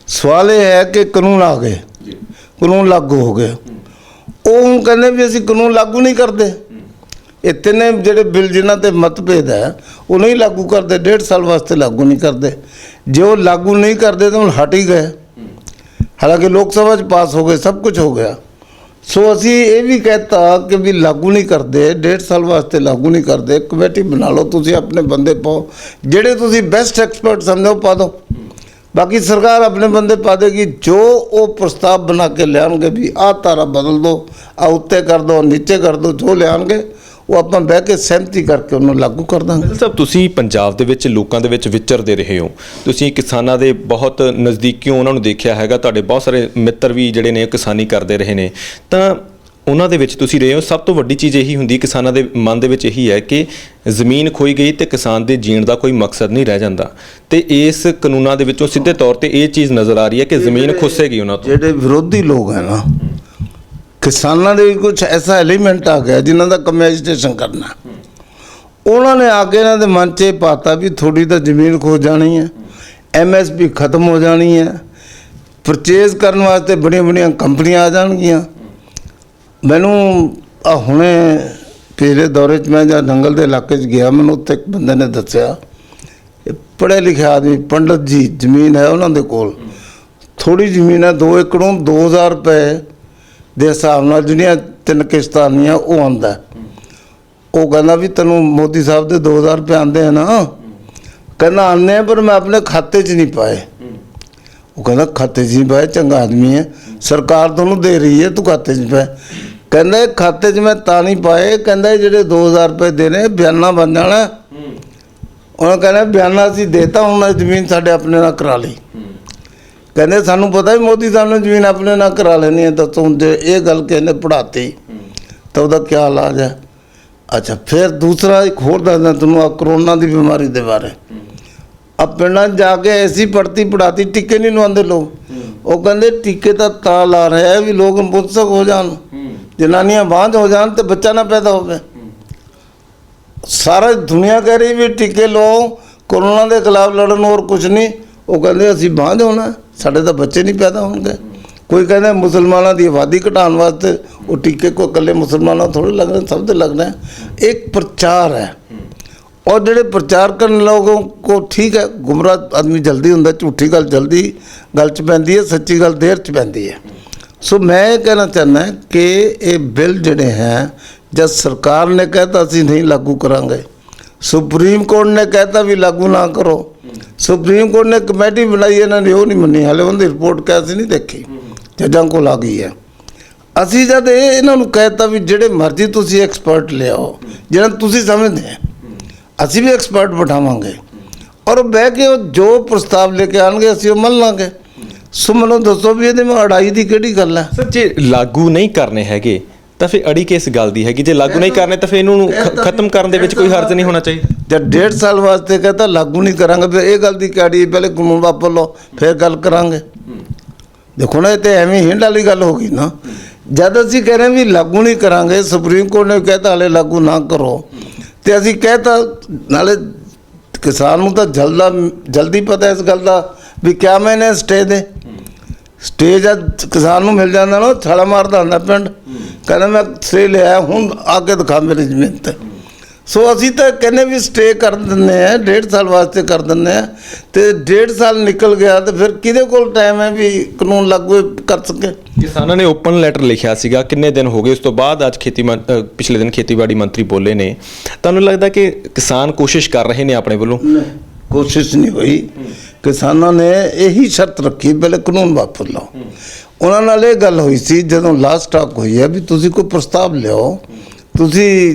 ਸਵਾਲ ਇਹ ਹੈ ਕਿ ਕਾਨੂੰਨ ਆ ਗਏ, ਕਾਨੂੰਨ ਲਾਗੂ ਹੋ ਗਏ, ਉਹ ਹੁਣ ਕਹਿੰਦੇ ਵੀ ਅਸੀਂ ਕਾਨੂੰਨ ਲਾਗੂ ਨਹੀਂ ਕਰਦੇ। ਇਹ ਤਿੰਨੇ ਜਿਹੜੇ ਬਿੱਲ ਜਿਨ੍ਹਾਂ ਤੇ ਮਤਭੇਦ ਹੈ ਉਹ ਨਹੀਂ ਲਾਗੂ ਕਰਦੇ, 1.5 ਸਾਲ ਵਾਸਤੇ ਲਾਗੂ ਨਹੀਂ ਕਰਦੇ। ਜੇ ਉਹ ਲਾਗੂ ਨਹੀਂ ਕਰਦੇ ਤਾਂ ਹੁਣ ਹਟ ਹੀ ਗਏ, ਹਾਲਾਂਕਿ ਲੋਕ ਸਭਾ 'ਚ ਪਾਸ ਹੋ ਗਏ, ਸਭ ਕੁਝ ਹੋ ਗਿਆ। ਸੋ ਅਸੀਂ ਇਹ ਵੀ ਕਹਿਤਾ ਕਿ ਵੀ ਲਾਗੂ ਨਹੀਂ ਕਰਦੇ, 1.5 ਸਾਲ ਵਾਸਤੇ ਲਾਗੂ ਨਹੀਂ ਕਰਦੇ, ਕਮੇਟੀ ਬਣਾ ਲਓ, ਤੁਸੀਂ ਆਪਣੇ ਬੰਦੇ ਪਾਓ, ਜਿਹੜੇ ਤੁਸੀਂ ਬੈਸਟ ਐਕਸਪਰਟ ਸਮਝੋ ਪਾ ਦਿਓ, ਬਾਕੀ ਸਰਕਾਰ ਆਪਣੇ ਬੰਦੇ ਪਾ ਦੇਗੀ। ਜੋ ਉਹ ਪ੍ਰਸਤਾਵ ਬਣਾ ਕੇ ਲਿਆਉਣਗੇ ਵੀ ਆਹ ਧਾਰਾ ਬਦਲ ਦਿਓ, ਆ ਉੱਤੇ ਕਰ ਦਿਓ, ਨੀਚੇ ਕਰ ਦਿਓ, ਜੋ ਲਿਆਉਣਗੇ ਉਹ ਆਪਾਂ ਬਹਿ ਕੇ ਸਹਿਮਤੀ ਕਰਕੇ ਉਹਨੂੰ ਲਾਗੂ ਕਰ ਦਾਂਗੇ। ਸਭ ਤੁਸੀਂ ਪੰਜਾਬ ਦੇ ਵਿੱਚ ਲੋਕਾਂ ਦੇ ਵਿੱਚ ਵਿਚਰਦੇ ਰਹੇ ਹੋ, ਤੁਸੀਂ ਕਿਸਾਨਾਂ ਦੇ ਬਹੁਤ ਨਜ਼ਦੀਕੀਓਂ ਉਹਨਾਂ ਨੂੰ ਦੇਖਿਆ ਹੈਗਾ, ਤੁਹਾਡੇ ਬਹੁਤ ਸਾਰੇ ਮਿੱਤਰ ਵੀ ਜਿਹੜੇ ਨੇ ਕਿਸਾਨੀ ਕਰਦੇ ਰਹੇ ਨੇ, ਤਾਂ ਉਹਨਾਂ ਦੇ ਵਿੱਚ ਤੁਸੀਂ ਰਹੇ ਹੋ। ਸਭ ਤੋਂ ਵੱਡੀ ਚੀਜ਼ ਇਹੀ ਹੁੰਦੀ ਕਿਸਾਨਾਂ ਦੇ ਮਨ ਦੇ ਵਿੱਚ ਇਹੀ ਹੈ ਕਿ ਜ਼ਮੀਨ ਖੋਈ ਗਈ ਤੇ ਕਿਸਾਨ ਦੇ ਜੀਣ ਦਾ ਕੋਈ ਮਕਸਦ ਨਹੀਂ ਰਹਿ ਜਾਂਦਾ, ਤੇ ਇਸ ਕਾਨੂੰਨਾਂ ਦੇ ਵਿੱਚੋਂ ਸਿੱਧੇ ਤੌਰ ਤੇ ਇਹ ਚੀਜ਼ ਨਜ਼ਰ ਆ ਰਹੀ ਹੈ ਕਿ ਜ਼ਮੀਨ ਖੁੱਸੇਗੀ ਉਹਨਾਂ ਤੋਂ। ਜਿਹੜੇ ਵਿਰੋਧੀ ਲੋਕ ਹੈ ਨਾ, ਕਿਸਾਨਾਂ ਦੇ ਕੁਝ ਐਸਾ ਐਲੀਮੈਂਟ ਆ ਗਿਆ ਜਿਨ੍ਹਾਂ ਦਾ ਕਮੈਜੀਟੇਸ਼ਨ ਕਰਨਾ, ਉਹਨਾਂ ਨੇ ਆ ਕੇ ਇਹਨਾਂ ਦੇ ਮਨ 'ਚ ਪਾਤਾ ਵੀ ਥੋੜੀ ਤਾਂ ਜ਼ਮੀਨ ਖੋ ਜਾਣੀ ਹੈ, MSP ਖਤਮ ਹੋ ਜਾਣੀ ਹੈ, ਪਰਚੇਜ਼ ਕਰਨ ਵਾਸਤੇ ਬੜੀਆਂ ਕੰਪਨੀਆਂ ਆ ਜਾਣਗੀਆਂ। ਮੈਨੂੰ ਆ ਹੁਣੇ ਪਿਛਲੇ ਦੌਰੇ 'ਚ ਮੈਂ ਜਦ ਨੰਗਲ ਦੇ ਇਲਾਕੇ 'ਚ ਗਿਆ, ਮੈਨੂੰ ਉੱਥੇ ਇੱਕ ਬੰਦੇ ਨੇ ਦੱਸਿਆ, ਪੜ੍ਹੇ ਲਿਖੇ ਆਦਮੀ ਪੰਡਤ ਜੀ, ਜ਼ਮੀਨ ਹੈ ਉਹਨਾਂ ਦੇ ਕੋਲ, ਥੋੜੀ ਜ਼ਮੀਨ ਹੈ, 2 ਏਕੜੋਂ 2000 ਰੁਪਏ ਦੇ ਹਿਸਾਬ ਨਾਲ ਜਿਹੜੀਆਂ 3 ਕਿਸ਼ਤਾਂ ਆਉਂਦੀਆਂ ਉਹ ਆਉਂਦਾ। ਉਹ ਕਹਿੰਦਾ ਵੀ ਤੈਨੂੰ ਮੋਦੀ ਸਾਹਿਬ ਦੇ 2000 ਰੁਪਏ ਆਉਂਦੇ ਆ ਨਾ, ਕਹਿੰਦਾ ਆਉਂਦੇ ਆ ਪਰ ਮੈਂ ਆਪਣੇ ਖਾਤੇ 'ਚ ਨਹੀਂ ਪਾਏ। ਉਹ ਕਹਿੰਦਾ ਖਾਤੇ 'ਚ ਨਹੀਂ ਪਾਏ, ਚੰਗਾ ਆਦਮੀ ਹੈ, ਸਰਕਾਰ ਤੁਹਾਨੂੰ ਦੇ ਰਹੀ ਹੈ, ਤੂੰ ਖਾਤੇ 'ਚ ਪਾਏ। ਕਹਿੰਦਾ ਖਾਤੇ 'ਚ ਮੈਂ ਤਾਂ ਨਹੀਂ ਪਾਏ, ਕਹਿੰਦਾ ਜਿਹੜੇ 2000 ਰੁਪਏ ਦੇਣੇ ਬਿਆਨਾ ਬਣ ਜਾਣਾ। ਉਹਨਾਂ ਕਹਿੰਦਾ ਬਿਆਨਾ ਅਸੀਂ ਦੇਤਾ, ਹੁਣ ਜ਼ਮੀਨ ਸਾਡੇ ਆਪਣੇ ਨਾਲ ਕਰਾ ਲਈ। ਕਹਿੰਦੇ ਸਾਨੂੰ ਪਤਾ ਵੀ ਮੋਦੀ ਸਾਹਿਬ ਨੇ ਜ਼ਮੀਨ ਆਪਣੇ ਨਾਲ ਕਰਾ ਲੈਣੀ ਹੈ, ਦੱਸੋ ਹੁਣ ਜੇ ਇਹ ਗੱਲ ਕਿਸੇ ਨੇ ਪੜ੍ਹਾਤੀ ਤਾਂ ਉਹਦਾ ਕੀ ਇਲਾਜ ਹੈ। ਅੱਛਾ, ਫਿਰ ਦੂਸਰਾ ਇੱਕ ਹੋਰ ਦੱਸਦਾ ਤੁਹਾਨੂੰ, ਆ ਕਰੋਨਾ ਦੀ ਬਿਮਾਰੀ ਦੇ ਬਾਰੇ। ਆ ਪਿੰਡਾਂ 'ਚ ਜਾ ਕੇ ਐਸੀ ਪੜ੍ਹਾਤੀ, ਟੀਕੇ ਨਹੀਂ ਲਵਾਉਂਦੇ ਲੋਕ। ਉਹ ਕਹਿੰਦੇ ਟੀਕੇ ਤਾਂ ਲਾ ਰਹੇ ਵੀ ਲੋਕ ਮੁਤਸਕ ਹੋ ਜਾਣ, ਜਨਾਨੀਆਂ ਬਾਂਝ ਹੋ ਜਾਣ ਤੇ ਬੱਚਾ ਨਾ ਪੈਦਾ ਹੋਵੇ। ਸਾਰਾ ਦੁਨੀਆ ਕਹਿ ਰਹੀ ਵੀ ਟੀਕੇ ਲਓ ਕੋਰੋਨਾ ਦੇ ਖਿਲਾਫ ਲੜਨ, ਹੋਰ ਕੁਝ ਨਹੀਂ। ਉਹ ਕਹਿੰਦੇ ਅਸੀਂ ਬਾਂਝ ਹੋਣਾ, ਸਾਡੇ ਤਾਂ ਬੱਚੇ ਨਹੀਂ ਪੈਦਾ ਹੋਣਗੇ। ਕੋਈ ਕਹਿੰਦਾ ਮੁਸਲਮਾਨਾਂ ਦੀ ਆਬਾਦੀ ਘਟਾਉਣ ਵਾਸਤੇ ਉਹ ਟੀਕੇ ਕੋਈ ਇਕੱਲੇ ਮੁਸਲਮਾਨਾਂ ਥੋੜ੍ਹੇ ਲੱਗਣੇ, ਸਭ ਤੇ ਲੱਗਣਾ ਹੈ। एक प्रचार है और ਜਿਹੜੇ ਪ੍ਰਚਾਰ ਕਰਨ ਲੋਗों को ठीक है, गुमराह आदमी जल्दी ਹੁੰਦਾ, ਝੂਠੀ ਗੱਲ ਜਲਦੀ ਗੱਲ 'ਚ ਪੈਂਦੀ ਹੈ, ਸੱਚੀ ਗੱਲ ਦੇਰ 'ਚ ਪੈਂਦੀ ਹੈ। ਸੋ मैं ਇਹ ਕਹਿਣਾ ਚਾਹੁੰਦਾ ਕਿ ਇਹ ਬਿੱਲ ਜਿਹੜੇ ਹੈ ਜਦ ਸਰਕਾਰ ਨੇ ਕਹਿਤਾ ਅਸੀਂ ਨਹੀਂ ਲਾਗੂ ਕਰਾਂਗੇ, ਸੁਪਰੀਮ ਕੋਰਟ ਨੇ ਕਹਿਤਾ ਵੀ ਲਾਗੂ ਨਾ ਕਰੋ, ਸੁਪਰੀਮ ਕੋਰਟ ਨੇ ਕਮੇਟੀ ਬਣਾਈ, ਇਹਨਾਂ ਨੇ ਉਹ ਨਹੀਂ ਮੰਨੀ, ਹਾਲੇ ਉਹਦੀ ਰਿਪੋਰਟ ਕੈਸੀ ਨਹੀਂ ਦੇਖੀ, ਜੱਜਾਂ ਕੋਲ ਆ ਗਈ ਹੈ। ਅਸੀਂ ਜਦ ਇਹਨਾਂ ਨੂੰ ਕਹਿਤਾ ਵੀ ਜਿਹੜੇ ਮਰਜ਼ੀ ਤੁਸੀਂ ਐਕਸਪਰਟ ਲਿਆਓ, ਜਿਹੜਾ ਤੁਸੀਂ ਸਮਝਦੇ ਆ, ਅਸੀਂ ਵੀ ਐਕਸਪਰਟ ਬਿਠਾਵਾਂਗੇ ਔਰ ਬਹਿ ਕੇ ਉਹ ਜੋ ਪ੍ਰਸਤਾਵ ਲੈ ਕੇ ਆਉਣਗੇ ਅਸੀਂ ਉਹ ਮੰਨ ਲਾਂਗੇ। ਸੋ ਮੈਨੂੰ ਦੱਸੋ ਵੀ ਇਹਦੇ ਵਿੱਚ ਅੜਾਈ ਦੀ ਕਿਹੜੀ ਗੱਲ ਹੈ? ਸਰ ਜੇ ਲਾਗੂ ਨਹੀਂ ਕਰਨੇ ਹੈਗੇ ਤਾਂ ਫਿਰ ਅੜੀ ਕਿਸ ਗੱਲ ਦੀ ਹੈਗੀ? ਜੇ ਲਾਗੂ ਨਹੀਂ ਕਰਨੇ ਤਾਂ ਫਿਰ ਇਹਨੂੰ ਖਤਮ ਕਰਨ ਦੇ ਵਿੱਚ ਕੋਈ ਹਰਜ ਨਹੀਂ ਹੋਣਾ ਚਾਹੀਦਾ। ਜਦ 1.5 ਸਾਲ ਵਾਸਤੇ ਕਹਿੰਦਾ ਲਾਗੂ ਨਹੀਂ ਕਰਾਂਗੇ, ਫਿਰ ਇਹ ਗੱਲ ਦੀ ਕਿਹੜੀ? ਪਹਿਲੇ ਕਾਨੂੰਨ ਵਾਪਰ ਲਓ ਫਿਰ ਗੱਲ ਕਰਾਂਗੇ। ਦੇਖੋ ਨਾ, ਇਹ ਤਾਂ ਐਵੇਂ ਹਿੰਡ ਵਾਲੀ ਗੱਲ ਹੋ ਗਈ ਨਾ। ਜਦ ਅਸੀਂ ਕਹਿ ਰਹੇ ਵੀ ਲਾਗੂ ਨਹੀਂ ਕਰਾਂਗੇ, ਸੁਪਰੀਮ ਕੋਰਟ ਨੇ ਕਹਿਤਾ ਹਾਲੇ ਲਾਗੂ ਨਾ ਕਰੋ, ਤੇ ਅਸੀਂ ਕਹਿਤਾ ਨਾਲੇ ਕਿਸਾਨ ਨੂੰ ਤਾਂ ਜਲਦੀ ਪਤਾ ਇਸ ਗੱਲ ਦਾ ਵੀ ਕਿਆ ਮੈਨੇ ਸਟੇ ਦੇ ਸਟੇ ਜਦ ਕਿਸਾਨ ਨੂੰ ਮਿਲ ਜਾਂਦਾ ਨਾ, ਛਾਲਾ ਮਾਰਦਾ ਹੁੰਦਾ ਪਿੰਡ, ਕਹਿੰਦਾ ਮੈਂ ਸਟੇ ਲਿਆ, ਹੁਣ ਆ ਕੇ ਦਿਖਾ ਮੇਰੀ ਜ਼ਮੀਨ 'ਤੇ। ਸੋ ਅਸੀਂ ਤਾਂ ਕਹਿੰਦੇ ਵੀ ਸਟੇ ਕਰ ਦਿੰਦੇ ਆ, 1.5 ਸਾਲ ਵਾਸਤੇ ਕਰ ਦਿੰਦੇ ਆ, ਤੇ 1.5 ਸਾਲ ਨਿਕਲ ਗਿਆ ਤੇ ਫਿਰ ਕਿਹਦੇ ਕੋਲ ਟਾਈਮ ਹੈ ਵੀ ਕਾਨੂੰਨ ਲਾਗੂ ਕਰ ਸਕੇ? ਕਿਸਾਨਾਂ ਨੇ ਓਪਨ ਲੈਟਰ ਲਿਖਿਆ ਸੀਗਾ, ਕਿੰਨੇ ਦਿਨ ਹੋ ਗਏ ਉਸ ਤੋਂ ਬਾਅਦ ਅੱਜ ਪਿਛਲੇ ਦਿਨ ਖੇਤੀਬਾੜੀ ਮੰਤਰੀ ਬੋਲੇ ਨੇ। ਤੁਹਾਨੂੰ ਲੱਗਦਾ ਕਿ ਕਿਸਾਨ ਕੋਸ਼ਿਸ਼ ਕਰ ਰਹੇ ਨੇ ਆਪਣੇ ਵੱਲੋਂ? ਕੋਸ਼ਿਸ਼ ਨਹੀਂ ਹੋਈ। ਕਿਸਾਨਾਂ ਨੇ ਇਹੀ ਸ਼ਰਤ ਰੱਖੀ ਪਹਿਲੇ ਕਾਨੂੰਨ ਵਾਪਰ ਲਓ। ਉਹਨਾਂ ਨਾਲ ਇਹ ਗੱਲ ਹੋਈ ਸੀ ਜਦੋਂ ਲਾਸਟ ਟਾਕ ਹੋਈ ਹੈ ਵੀ ਤੁਸੀਂ ਕੋਈ ਪ੍ਰਸਤਾਵ ਲਿਆਓ, ਤੁਸੀਂ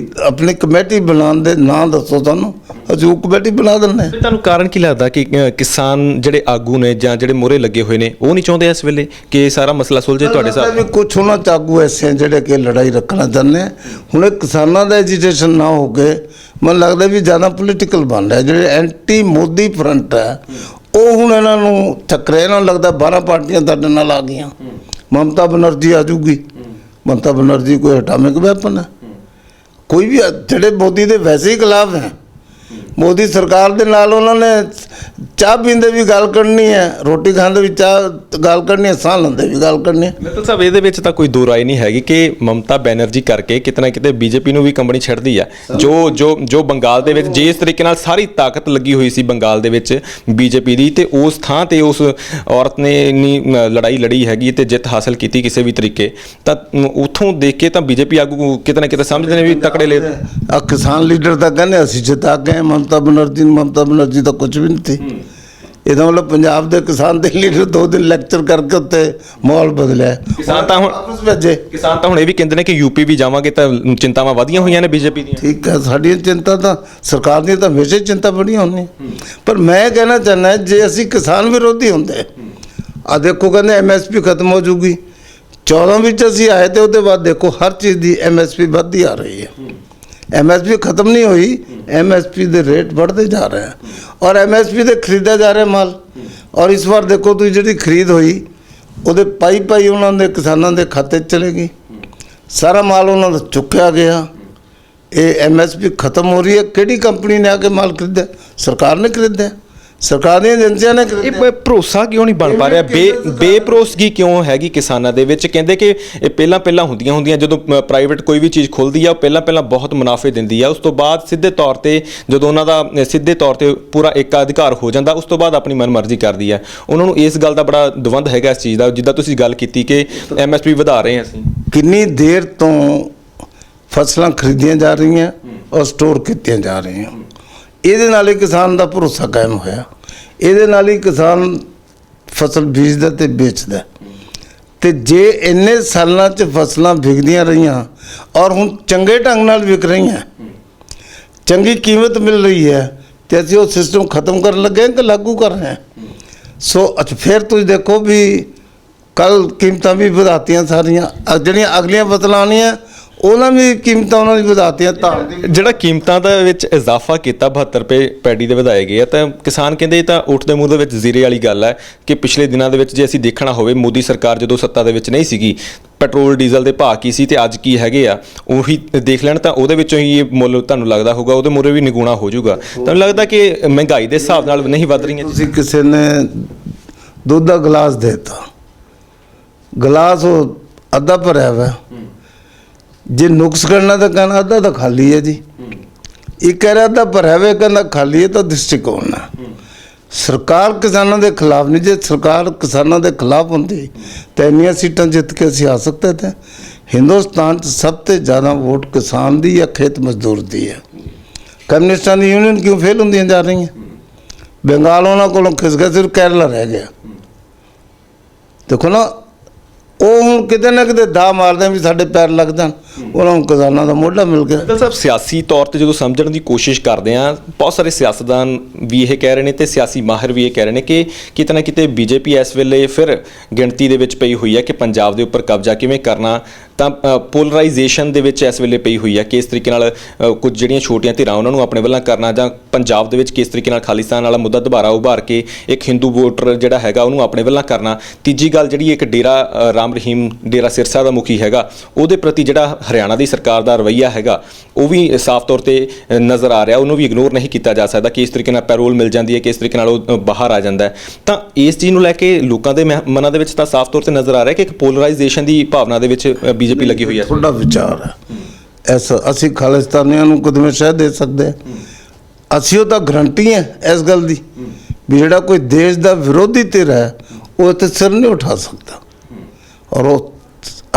ਆਪਣੀ ਕਮੇਟੀ ਬਣਾਉਣ ਦੇ ਨਾਂ ਦੱਸੋ ਸਾਨੂੰ, ਅਸੀਂ ਉਹ ਕਮੇਟੀ ਬਣਾ ਦਿੰਦੇ ਹਾਂ। ਤੁਹਾਨੂੰ ਕਾਰਨ ਕੀ ਲੱਗਦਾ ਕਿ ਕਿਸਾਨ ਜਿਹੜੇ ਆਗੂ ਨੇ ਜਾਂ ਜਿਹੜੇ ਮੋਹਰੇ ਲੱਗੇ ਹੋਏ ਨੇ ਉਹ ਨਹੀਂ ਚਾਹੁੰਦੇ ਇਸ ਵੇਲੇ ਕਿ ਇਹ ਸਾਰਾ ਮਸਲਾ ਸੁਲਝੇ? ਤੁਹਾਡੇ ਸਾਹਮਣੇ ਵੀ ਕੁਝ ਉਹਨਾਂ ਆਗੂ ਐਸੇ ਜਿਹੜੇ ਕਿ ਲੜਾਈ ਰੱਖਣਾ ਚਾਹੁੰਦੇ ਆ। ਹੁਣ ਇਹ ਕਿਸਾਨਾਂ ਦਾ ਐਜੀਟੇਸ਼ਨ ਨਾ ਹੋ ਕੇ ਮੈਨੂੰ ਲੱਗਦਾ ਵੀ ਜ਼ਿਆਦਾ ਪੋਲੀਟੀਕਲ ਬਣ ਰਿਹਾ। ਜਿਹੜੇ ਐਂਟੀ ਮੋਦੀ ਫਰੰਟ ਹੈ ਉਹ ਹੁਣ ਇਹਨਾਂ ਨੂੰ ਚੱਕਰੇ, ਇਹਨਾਂ ਨੂੰ ਲੱਗਦਾ 12 ਪਾਰਟੀਆਂ ਤੁਹਾਡੇ ਨਾਲ ਆ ਗਈਆਂ, ਮਮਤਾ ਬਨਰਜੀ ਆ ਜੂਗੀ। ਮਮਤਾ ਬਨਰਜੀ ਕੋਈ ਐਟਮਿਕ ਵੈਪਨ ਹੈ? ਕੋਈ ਵੀ ਜਿਹੜੇ ਮੋਦੀ ਦੇ ਵੈਸੇ ਹੀ ਖਿਲਾਫ ਹੈ, ਮੋਦੀ ਸਰਕਾਰ ਦੇ ਨਾਲ ਉਹਨਾਂ ਨੇ ਚਾਹ ਪੀਂਦੇ ਵੀ ਗੱਲ ਕਰਨੀ ਹੈ, ਰੋਟੀ ਖਾਂਦੇ ਵੀ ਚਾਹ ਗੱਲ ਕਰਨੀ ਹੈ, ਸਾਹ ਲੈਂਦੇ ਵੀ ਗੱਲ ਕਰਨੀ ਹੈ। ਮਿੱਤਲ ਸਾਹਿਬ, ਇਹਦੇ ਵਿੱਚ ਤਾਂ ਕੋਈ ਦੋ ਰਾਏ ਨਹੀਂ ਹੈਗੀ ਕਿ ਮਮਤਾ ਬੈਨਰਜੀ ਕਰਕੇ ਕਿਤੇ ਨਾ ਕਿਤੇ ਬੀਜੇਪੀ ਨੂੰ ਵੀ ਕੰਬਣੀ ਛੱਡਦੀ ਆ। ਜੋ ਬੰਗਾਲ ਦੇ ਵਿੱਚ ਜਿਸ ਤਰੀਕੇ ਨਾਲ ਸਾਰੀ ਤਾਕਤ ਲੱਗੀ ਹੋਈ ਸੀ ਬੰਗਾਲ ਦੇ ਵਿੱਚ ਬੀਜੇਪੀ ਦੀ, ਤੇ ਉਸ ਥਾਂ ਤੇ ਉਸ ਔਰਤ ਨੇ ਇੰਨੀ ਲੜਾਈ ਲੜੀ ਹੈਗੀ ਤੇ ਜਿੱਤ ਹਾਸਲ ਕੀਤੀ ਕਿਸੇ ਵੀ ਤਰੀਕੇ, ਤਾਂ ਉੱਥੋਂ ਦੇਖ ਕੇ ਤਾਂ ਬੀਜੇਪੀ ਆਗੂ ਕਿਤੇ ਨਾ ਕਿਤੇ ਸਮਝਦੇ ਨੇ ਵੀ ਤਕੜੇ ਲੈ ਆ ਕਿਸਾਨ ਲੀਡਰ ਤਾਂ ਕਹਿੰਦੇ ਅਸੀਂ ਜਿੱਤਾ ਗਏ ਮਮਤਾ ਬਨਰਜੀ ਤਾਂ ਕੁਝ ਵੀ ਨਹੀਂ ਸੀ। ਇਹਦਾ ਮਤਲਬ ਪੰਜਾਬ ਦੇ ਕਿਸਾਨ ਦੇ ਲੀਡਰ 2 ਦਿਨ ਲੈਕਚਰ ਕਰਕੇ ਉੱਤੇ ਮਾਹੌਲ ਬਦਲਿਆ। ਕਿਸਾਨ ਤਾਂ ਹੁਣ ਇਹ ਵੀ ਕਹਿੰਦੇ ਨੇ ਕਿ ਯੂਪੀ ਵੀ ਜਾਵਾਂਗੇ ਤਾਂ ਚਿੰਤਾਵਾਂ ਵਧੀਆਂ ਹੋਈਆਂ ਨੇ ਬੀਜੇਪੀ ਦੀਆਂ। ਠੀਕ ਹੈ, ਸਾਡੀਆਂ ਚਿੰਤਾ ਤਾਂ ਸਰਕਾਰ ਦੀਆਂ ਤਾਂ ਹਮੇਸ਼ਾ ਚਿੰਤਾ ਬੜੀਆਂ ਹੁੰਦੀਆਂ, ਪਰ ਮੈਂ ਕਹਿਣਾ ਚਾਹੁੰਦਾ ਜੇ ਅਸੀਂ ਕਿਸਾਨ ਵਿਰੋਧੀ ਹੁੰਦੇ ਆ, ਦੇਖੋ ਕਹਿੰਦੇ MSP ਖਤਮ ਹੋ ਜੂਗੀ, 14 ਵਿੱਚ ਅਸੀਂ ਆਏ ਤੇ ਉਹਦੇ ਬਾਅਦ ਦੇਖੋ ਹਰ ਚੀਜ਼ ਦੀ MSP ਵੱਧਦੀ ਆ ਰਹੀ ਹੈ। MSP ਖਤਮ ਨਹੀਂ ਹੋਈ, MSP ਦੇ ਰੇਟ बढ़ते जा रहे हैं और MSP ਦੇ ਖਰੀਦਿਆ ਜਾ ਰਿਹਾ ਮਾਲ। ਔਰ ਇਸ ਵਾਰ ਦੇਖੋ ਤੁਸੀਂ ਜਿਹੜੀ ਖਰੀਦ ਹੋਈ ਉਹਦੇ ਪਾਈ ਉਹਨਾਂ ਦੇ ਕਿਸਾਨਾਂ ਦੇ ਖਾਤੇ 'ਚ ਚਲੇ ਗਈ, ਸਾਰਾ ਮਾਲ ਉਹਨਾਂ ਦਾ ਚੁੱਕਿਆ ਗਿਆ। ਇਹ MSP ਖਤਮ ਹੋ ਰਹੀ ਹੈ। ਕਿਹੜੀ ਕੰਪਨੀ ਨੇ ਆ ਕੇ ਮਾਲ ਖਰੀਦਿਆ? ਸਰਕਾਰ ਨੇ ਖਰੀਦਿਆ, ਸਰਕਾਰ ਦੀਆਂ ਏਜੰਸੀਆਂ ਨੇ ਖਰੀਦਿਆ। ਇਹ ਭਰੋਸਾ ਕਿਉਂ ਨਹੀਂ ਬਣ ਪਾ ਰਿਹਾ? ਬੇਭਰੋਸਗੀ ਕਿਉਂ ਹੈਗੀ ਕਿਸਾਨਾਂ ਦੇ ਵਿੱਚ? ਕਹਿੰਦੇ ਕਿ ਇਹ ਪਹਿਲਾਂ ਹੁੰਦੀਆਂ ਜਦੋਂ ਪ੍ਰਾਈਵੇਟ ਕੋਈ ਵੀ ਚੀਜ਼ ਖੁੱਲਦੀ ਆ ਉਹ ਪਹਿਲਾਂ ਬਹੁਤ ਮੁਨਾਫੇ ਦਿੰਦੀ ਆ, ਉਸ ਤੋਂ ਬਾਅਦ ਸਿੱਧੇ ਤੌਰ ਤੇ ਜਦੋਂ ਉਹਨਾਂ ਦਾ ਸਿੱਧੇ ਤੌਰ ਤੇ ਪੂਰਾ ਏਕਾਧਿਕਾਰ ਹੋ ਜਾਂਦਾ ਉਸ ਤੋਂ ਬਾਅਦ ਆਪਣੀ ਮਨਮਰਜ਼ੀ ਕਰਦੀ ਆ। ਉਹਨਾਂ ਨੂੰ ਇਸ ਗੱਲ ਦਾ ਬੜਾ ਦਵੰਦ ਹੈਗਾ ਇਸ ਚੀਜ਼ ਦਾ, ਜਿੱਦਾਂ ਤੁਸੀਂ ਗੱਲ ਕੀਤੀ ਕਿ MSP ਵਧਾ ਰਹੇ ਹਾਂ ਅਸੀਂ। ਕਿੰਨੀ ਦੇਰ ਤੋਂ ਫਸਲਾਂ ਖਰੀਦੀਆਂ ਜਾ ਰਹੀਆਂ ਔਰ ਸਟੋਰ ਕੀਤੀਆਂ ਜਾ ਰਹੀਆਂ, ਇਹਦੇ ਨਾਲ ਹੀ ਕਿਸਾਨ ਦਾ ਭਰੋਸਾ ਕਾਇਮ ਹੋਇਆ। ਇਹਦੇ ਨਾਲ ਹੀ ਕਿਸਾਨ ਫਸਲ ਬੀਜਦਾ ਤੇ ਵੇਚਦਾ। ਤੇ ਜੇ ਇੰਨੇ ਸਾਲਾਂ 'ਚ ਫਸਲਾਂ ਵਿਕਦੀਆਂ ਰਹੀਆਂ ਔਰ ਹੁਣ ਚੰਗੇ ਢੰਗ ਨਾਲ ਵਿਕ ਰਹੀਆਂ, ਚੰਗੀ ਕੀਮਤ ਮਿਲ ਰਹੀ ਹੈ, ਤੇ ਅਸੀਂ ਉਹ ਸਿਸਟਮ ਖਤਮ ਕਰਨ ਲੱਗੇ ਕਿ ਲਾਗੂ ਕਰ ਰਹੇ ਹਾਂ? ਸੋ ਅੱਛਾ, ਫਿਰ ਤੁਸੀਂ ਦੇਖੋ ਵੀ ਕੱਲ ਕੀਮਤਾਂ ਵੀ ਵਧਾਤੀਆਂ ਸਾਰੀਆਂ, ਜਿਹੜੀਆਂ ਅਗਲੀਆਂ ਫਸਲਾਂ ਆਉਣੀਆਂ ਉਹਨਾਂ ਵੀ ਕੀਮਤਾਂ ਉਹਨਾਂ ਦੀ ਵਧਾਤੀਆਂ। ਤਾਂ ਜਿਹੜਾ ਕੀਮਤਾਂ ਦੇ ਵਿੱਚ ਇਜ਼ਾਫਾ ਕੀਤਾ 72 ਰੁਪਏ ਪੈਡੀ ਦੇ ਵਧਾਏ ਗਏ ਆ, ਤਾਂ ਕਿਸਾਨ ਕਹਿੰਦੇ ਇਹ ਤਾਂ ਊਠ ਦੇ ਮੂੰਹ ਦੇ ਵਿੱਚ ਜ਼ੀਰੇ ਵਾਲੀ ਗੱਲ ਹੈ ਕਿ ਪਿਛਲੇ ਦਿਨਾਂ ਦੇ ਵਿੱਚ ਜੇ ਅਸੀਂ ਦੇਖਣਾ ਹੋਵੇ ਮੋਦੀ ਸਰਕਾਰ ਜਦੋਂ ਸੱਤਾ ਦੇ ਵਿੱਚ ਨਹੀਂ ਸੀਗੀ, ਪੈਟਰੋਲ ਡੀਜ਼ਲ ਦੇ ਭਾਅ ਕੀ ਸੀ ਤੇ ਅੱਜ ਕੀ ਹੈਗੇ ਆ ਉਹੀ ਦੇਖ ਲੈਣ ਤਾਂ ਉਹਦੇ ਵਿੱਚੋਂ ਹੀ ਇਹ ਮੁੱਲ ਤੁਹਾਨੂੰ ਲੱਗਦਾ ਹੋਊਗਾ ਉਹਦੇ ਮੂਹਰੇ ਵੀ ਨਿਗੂਣਾ ਹੋ ਜਾਊਗਾ। ਤੁਹਾਨੂੰ ਲੱਗਦਾ ਕਿ ਮਹਿੰਗਾਈ ਦੇ ਹਿਸਾਬ ਨਾਲ ਨਹੀਂ ਵੱਧ ਰਹੀਆਂ? ਤੁਸੀਂ ਕਿਸੇ ਨੇ ਦੁੱਧ ਦਾ ਗਲਾਸ ਦੇਤਾ, गिलास वो अद्धा भरिया हुआ, जे नुक्स करना तो कहना अद्धा तो खाली है जी। ये कह रहा अद्धा भरिया हुआ, कहना खाली है, तो दृष्टिकोण है। सरकार किसानों के खिलाफ नहीं, जे सरकार किसानों के खिलाफ होंगी तो इन्नियां सीटां जित के असीं आ सकते थे। हिंदुस्तान सबसे ज़्यादा वोट किसान दी या खेत मजदूर दी है। कम्युनिस्टां दी यूनियन क्यों फेल होंदियां जा रही हैं? बंगाल उन्होंने कोलों खिस गया, सिर्फ केरला रह गया। देखो ना, ਉਹ ਹੁਣ ਕਿਤੇ ਨਾ ਕਿਤੇ ਦਾ ਮਾਰਦੇ ਵੀ ਸਾਡੇ ਪੈਰ ਲੱਗ ਜਾਣ, ਉਹਨਾਂ ਨੂੰ ਕਿਸਾਨਾਂ ਦਾ ਮੋਢਾ ਮਿਲ ਗਿਆ। ਮਿੱਤਲ ਸਾਹਿਬ, ਸਿਆਸੀ ਤੌਰ ਤੇ ਜਦੋਂ ਸਮਝਣ ਦੀ ਕੋਸ਼ਿਸ਼ ਕਰਦੇ ਆ, ਬਹੁਤ ਸਾਰੇ ਸਿਆਸਤਦਾਨ ਵੀ ਇਹ ਕਹਿ ਰਹੇ ਨੇ ਤੇ ਸਿਆਸੀ ਮਾਹਿਰ ਵੀ ਇਹ ਕਹਿ ਰਹੇ ਨੇ ਕਿ ਕਿਤੇ ਨਾ ਕਿਤੇ ਬੀਜੇਪੀ ਇਸ ਵੇਲੇ ਫਿਰ ਗਿਣਤੀ ਦੇ ਵਿੱਚ ਪਈ ਹੋਈ ਹੈ ਕਿ ਪੰਜਾਬ ਦੇ ਉੱਪਰ ਕਬਜ਼ਾ ਕਿਵੇਂ ਕਰਨਾ। ਤਾਂ ਪੋਲਰਾਈਜੇਸ਼ਨ ਦੇ ਵਿੱਚ ਇਸ ਵੇਲੇ ਪਈ ਹੋਈ ਹੈ ਕਿ ਇਸ ਤਰੀਕੇ ਨਾਲ ਕੁਝ ਜਿਹੜੀਆਂ ਛੋਟੀਆਂ ਧਿਰਾਂ ਉਹਨਾਂ ਨੂੰ ਆਪਣੇ ਵੱਲਾਂ ਕਰਨਾ, ਜਾਂ ਪੰਜਾਬ ਦੇ ਵਿੱਚ ਕਿਸ ਤਰੀਕੇ ਨਾਲ ਖਾਲਿਸਤਾਨ ਵਾਲਾ ਮੁੱਦਾ ਦੁਬਾਰਾ ਉਭਾਰ ਕੇ ਇੱਕ ਹਿੰਦੂ ਵੋਟਰ ਜਿਹੜਾ ਹੈਗਾ ਉਹਨੂੰ ਆਪਣੇ ਵੱਲਾਂ ਕਰਨਾ। ਤੀਜੀ ਗੱਲ ਜਿਹੜੀ ਇੱਕ ਡੇਰਾ ਰਾਮ ਰਹੀਮ, ਡੇਰਾ ਸਿਰਸਾ ਦਾ ਮੁਖੀ ਹੈਗਾ, ਉਹਦੇ ਪ੍ਰਤੀ ਜਿਹੜਾ ਹਰਿਆਣਾ ਦੀ ਸਰਕਾਰ ਦਾ ਰਵੱਈਆ ਹੈਗਾ ਉਹ ਵੀ ਸਾਫ਼ ਤੌਰ ਤੇ ਨਜ਼ਰ ਆ ਰਿਹਾ, ਉਹਨੂੰ ਵੀ ਇਗਨੋਰ ਨਹੀਂ ਕੀਤਾ ਜਾ ਸਕਦਾ ਕਿ ਇਸ ਤਰੀਕੇ ਨਾਲ ਪੈਰੋਲ ਮਿਲ ਜਾਂਦੀ ਹੈ, ਕਿਸ ਤਰੀਕੇ ਨਾਲ ਉਹ ਬਾਹਰ ਆ ਜਾਂਦਾ ਹੈ। ਤਾਂ ਇਸ ਚੀਜ਼ ਨੂੰ ਲੈ ਕੇ ਲੋਕਾਂ ਦੇ ਮਨਾਂ ਦੇ ਵਿੱਚ ਤਾਂ ਸਾਫ਼ ਤੌਰ ਤੇ ਨਜ਼ਰ ਆ ਰਿਹਾ ਕਿ ਇੱਕ ਪੋਲਰਾਈਜੇਸ਼ਨ ਦੀ ਭਾਵਨਾ ਦੇ ਵਿੱਚ ਬੀਜੇਪੀ ਲੱਗੀ ਹੋਈ ਹੈ। ਤੁਹਾਡਾ ਵਿਚਾਰ ਹੈ ਐਸਾ, ਅਸੀਂ ਖਾਲਿਸਤਾਨੀਆਂ ਨੂੰ ਕਦਮ ਸ਼ਹਿ ਦੇ ਸਕਦੇ, ਅਸੀਂ ਉਹ ਤਾਂ ਗਰੰਟੀ ਹੈ ਇਸ ਗੱਲ ਦੀ ਵੀ ਜਿਹੜਾ ਕੋਈ ਦੇਸ਼ ਦਾ ਵਿਰੋਧੀ ਧਿਰ ਹੈ ਉਹ ਇੱਥੇ ਸਿਰ ਨਹੀਂ ਉਠਾ ਸਕਦਾ। ਔਰ ਉਹ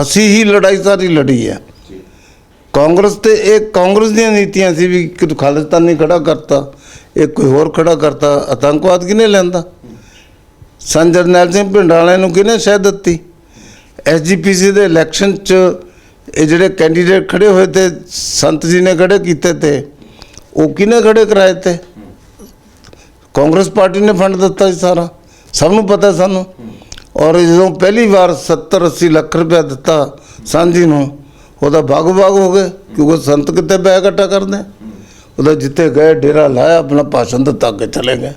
ਅਸੀਂ ਹੀ ਲੜਾਈ ਸਾਰੀ ਲੜੀ ਹੈ। ਕਾਂਗਰਸ ਤੇ ਇਹ ਕਾਂਗਰਸ ਦੀਆਂ ਨੀਤੀਆਂ ਸੀ ਵੀ ਕਿ ਖਾਲਿਸਤਾਨੀ ਖੜਾ ਕਰਤਾ, ਇਹ ਕੋਈ ਹੋਰ ਖੜਾ ਕਰਤਾ। ਆਤੰਕਵਾਦ ਕਿਹਨੇ ਲੈਂਦਾ? ਸੰਤ ਜਰਨੈਲ ਸਿੰਘ ਭਿੰਡਰਾਲੇ ਨੂੰ ਕਿਹਨੇ ਸ਼ਹਿ ਦਿੱਤੀ? SGPC ਦੇ ਇਲੈਕਸ਼ਨ 'ਚ ਇਹ ਜਿਹੜੇ ਕੈਂਡੀਡੇਟ ਖੜੇ ਹੋਏ ਤੇ ਸੰਤ ਜੀ ਨੇ ਖੜੇ ਕੀਤੇ ਤੇ ਉਹ ਕਿਹਨੇ ਖੜੇ ਕਰਾਏ ਤੇ? ਕਾਂਗਰਸ ਪਾਰਟੀ ਨੇ ਫੰਡ ਦਿੱਤਾ ਸੀ ਸਾਰਾ, ਸਭ ਨੂੰ ਪਤਾ ਸਾਨੂੰ। ਔਰ ਜਦੋਂ ਪਹਿਲੀ ਵਾਰ 70-80 ਲੱਖ ਰੁਪਇਆ ਦਿੱਤਾ ਸੰਤ ਜੀ ਨੂੰ, ਉਹਦਾ ਬਾਗੋ ਬਾਗ ਹੋ ਗਏ ਕਿਉਂਕਿ ਸੰਤ ਕਿਤੇ ਬੈਗ ਇਕੱਠਾ ਕਰਦੇ, ਉਹਦਾ ਜਿੱਥੇ ਗਏ ਡੇਰਾ ਲਾਇਆ, ਆਪਣਾ ਭਾਸ਼ਣ ਦਿੱਤਾ, ਅੱਗੇ ਚਲੇ ਗਏ।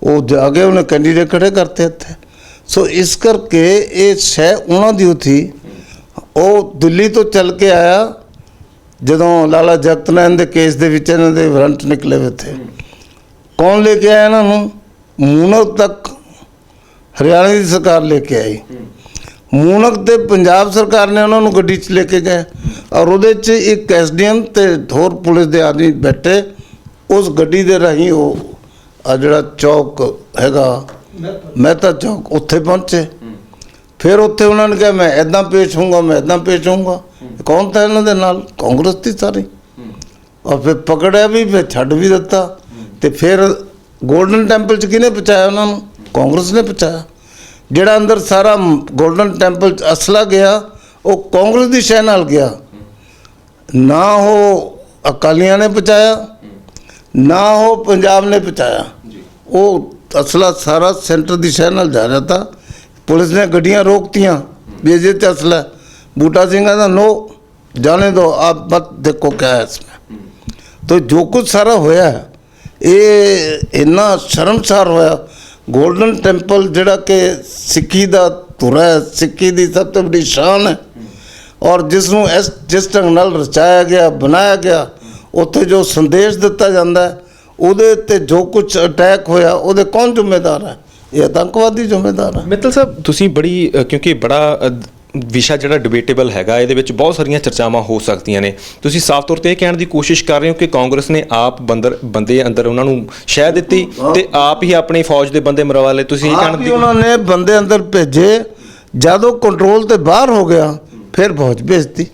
ਉਹ ਜਾ ਕੇ ਉਹਨੇ ਕੈਂਡੀਡੇਟ ਖੜੇ ਕਰਤੇ ਇੱਥੇ। ਸੋ ਇਸ ਕਰਕੇ ਇਹ ਸ਼ੈ ਉਹਨਾਂ ਦੀ ਥੀ। ਉਹ ਦਿੱਲੀ ਤੋਂ ਚੱਲ ਕੇ ਆਇਆ ਜਦੋਂ ਲਾਲਾ ਜਗਤ ਨਾਰਾਇਣ ਦੇ ਕੇਸ ਦੇ ਵਿੱਚ ਇਹਨਾਂ ਦੇ ਵਾਰੰਟ ਨਿਕਲੇ ਹੋਏ ਥੇ। ਕੌਣ ਲੈ ਕੇ ਆਇਆ ਇਹਨਾਂ ਨੂੰ? ਮੂਨਕ ਤੱਕ ਹਰਿਆਣੇ ਦੀ ਸਰਕਾਰ ਲੈ ਕੇ ਆਈ। ਮੂਨਕ ਤੇ ਪੰਜਾਬ ਸਰਕਾਰ ਨੇ ਉਹਨਾਂ ਨੂੰ ਗੱਡੀ 'ਚ ਲੈ ਕੇ ਗਏ ਔਰ ਉਹਦੇ 'ਚ ਇੱਕ SDM ਤੇ ਹੋਰ ਪੁਲਿਸ ਦੇ ਆਦਮੀ ਬੈਠੇ। ਉਸ ਗੱਡੀ ਦੇ ਰਾਹੀਂ ਉਹ ਆ ਜਿਹੜਾ ਚੌਕ ਹੈਗਾ ਮਹਿਤਾ ਚੌਕ, ਉੱਥੇ ਪਹੁੰਚੇ। ਫਿਰ ਉੱਥੇ ਉਹਨਾਂ ਨੇ ਕਿਹਾ ਮੈਂ ਇੱਦਾਂ ਪੇਸ਼ ਹੋਊਂਗਾ, ਮੈਂ ਇੱਦਾਂ ਪੇਸ਼ ਹੋਊਂਗਾ। ਕੌਣ ਤਾਂ ਇਹਨਾਂ ਦੇ ਨਾਲ? ਕਾਂਗਰਸ ਦੀ ਸਾਰੀ। ਔਰ ਫਿਰ ਪਕੜਿਆ ਵੀ, ਫਿਰ ਛੱਡ ਵੀ ਦਿੱਤਾ। ਤੇ ਫਿਰ ਗੋਲਡਨ ਟੈਂਪਲ 'ਚ ਕਿਹਨੇ ਪਹੁੰਚਾਇਆ ਉਹਨਾਂ ਨੂੰ? ਕਾਂਗਰਸ ਨੇ ਪਹੁੰਚਾਇਆ। ਜਿਹੜਾ ਅੰਦਰ ਸਾਰਾ ਗੋਲਡਨ ਟੈਂਪਲ 'ਚ ਅਸਲਾ ਗਿਆ ਉਹ ਕਾਂਗਰਸ ਦੀ ਸ਼ਹਿ ਨਾਲ ਗਿਆ। ਨਾ ਉਹ ਅਕਾਲੀਆਂ ਨੇ ਪਹੁੰਚਾਇਆ, ਨਾ ਉਹ ਪੰਜਾਬ ਨੇ ਪਹੁੰਚਾਇਆ। ਉਹ ਅਸਲਾ ਸਾਰਾ ਸੈਂਟਰ ਦੀ ਸ਼ਹਿ ਨਾਲ ਜਾ ਰਿਹਾ था। पुलिस ने गड्डियाँ रोकतियाँ भी ये असला। बूटा सिंह का नो जाने दो, आप मत देखो क्या है इसमें। तो जो कुछ सारा होया है ये इन्ना शर्मसार होया। गोल्डन टैंपल जिहड़ा कि सिक्खी दा धुरा है, सिक्खी दी सब तो बड़ी शान है और जिसनों जिस ढंग नाल रचाया गया, बनाया गया, उत्थे जो संदेश दिता जाता है, ਉਹਦੇ ਤੇ ਜੋ ਕੁਝ ਅਟੈਕ ਹੋਇਆ ਉਹਦੇ ਕੌਣ ਜ਼ਿੰਮੇਦਾਰ ਹੈ? ਇਹ ਆਤੰਕਵਾਦੀ ਜ਼ਿੰਮੇਦਾਰ ਹੈ। ਮਿੱਤਲ ਸਾਹਿਬ, ਤੁਸੀਂ ਬੜੀ ਕਿਉਂਕਿ ਬੜਾ ਵਿਸ਼ਾ ਜਿਹੜਾ ਡਿਬੇਟੇਬਲ ਹੈਗਾ, ਇਹਦੇ ਵਿੱਚ ਬਹੁਤ ਸਾਰੀਆਂ ਚਰਚਾਵਾਂ ਹੋ ਸਕਦੀਆਂ ਨੇ। ਤੁਸੀਂ ਸਾਫ਼ ਤੌਰ ਤੇ ਇਹ ਕਹਿਣ ਦੀ ਕੋਸ਼ਿਸ਼ ਕਰ ਰਹੇ ਹੋ ਕਿ ਕਾਂਗਰਸ ਨੇ ਆਪ ਬੰਦੇ ਅੰਦਰ ਉਹਨਾਂ ਨੂੰ ਸ਼ਹਿ ਦਿੱਤੀ ਤੇ ਆਪ ਹੀ ਆਪਣੀ ਫੌਜ ਦੇ ਬੰਦੇ ਮਰਵਾ ਲਏ। ਤੁਸੀਂ ਇਹ ਕਹਿਣ ਦੀ ਉਹਨਾਂ ਨੇ ਬੰਦੇ ਅੰਦਰ ਭੇਜੇ, ਜਦੋਂ ਕੰਟਰੋਲ ਤੇ ਬਾਹਰ ਹੋ ਗਿਆ ਫਿਰ ਫੌਜ ਭੇਜਤੀ।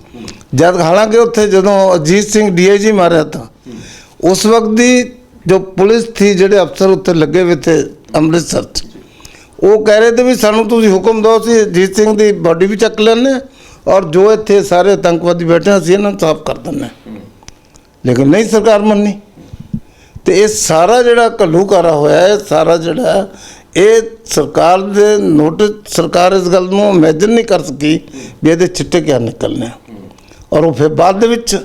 ਜਦ ਹਾਲਾਂਕਿ ਉੱਥੇ ਜਦੋਂ ਅਜੀਤ ਸਿੰਘ DIG ਮਾਰਿਆ ਤਾਂ ਉਸ ਵਕਤ ਦੀ जो पुलिस थी, ਜਿਹੜੇ ਅਫਸਰ ਉੱਤੇ ਲੱਗੇ ਹੋਏ थे ਅੰਮ੍ਰਿਤਸਰ 'ਚ, ਉਹ ਕਹਿ ਰਹੇ ਤੇ ਵੀ ਸਾਨੂੰ ਤੁਸੀਂ ਹੁਕਮ ਦਿਓ, ਅਸੀਂ ਅਜੀਤ ਸਿੰਘ ਦੀ ਬਾਡੀ ਵੀ ਚੱਕ ਲੈਂਦੇ ਔਰ ਜੋ ਇੱਥੇ ਸਾਰੇ ਆਤੰਕਵਾਦੀ ਬੈਠੇ ਅਸੀਂ ਇਹਨਾਂ ਨੂੰ ਸਾਫ਼ ਕਰ ਦਿੰਦੇ। ਲੇਕਿਨ ਨਹੀਂ ਸਰਕਾਰ ਮੰਨੀ। ਤੇ ਇਹ ਸਾਰਾ ਜਿਹੜਾ ਘੱਲੂਘਾਰਾ ਹੋਇਆ ਹੈ, ਸਾਰਾ ਜਿਹੜਾ ਇਹ ਸਰਕਾਰ ਦੇ ਨੋਟਿਸ, ਸਰਕਾਰ ਇਸ ਗੱਲ ਨੂੰ ਇਮੈਜਿਨ ਨਹੀਂ ਕਰ ਸਕੀ ਵੀ ਇਹਦੇ ਛਿੱਟੇ ਕਿਆ ਨਿਕਲਣੇ। ਔਰ ਉਹ ਫਿਰ ਬਾਅਦ ਦੇ ਵਿੱਚ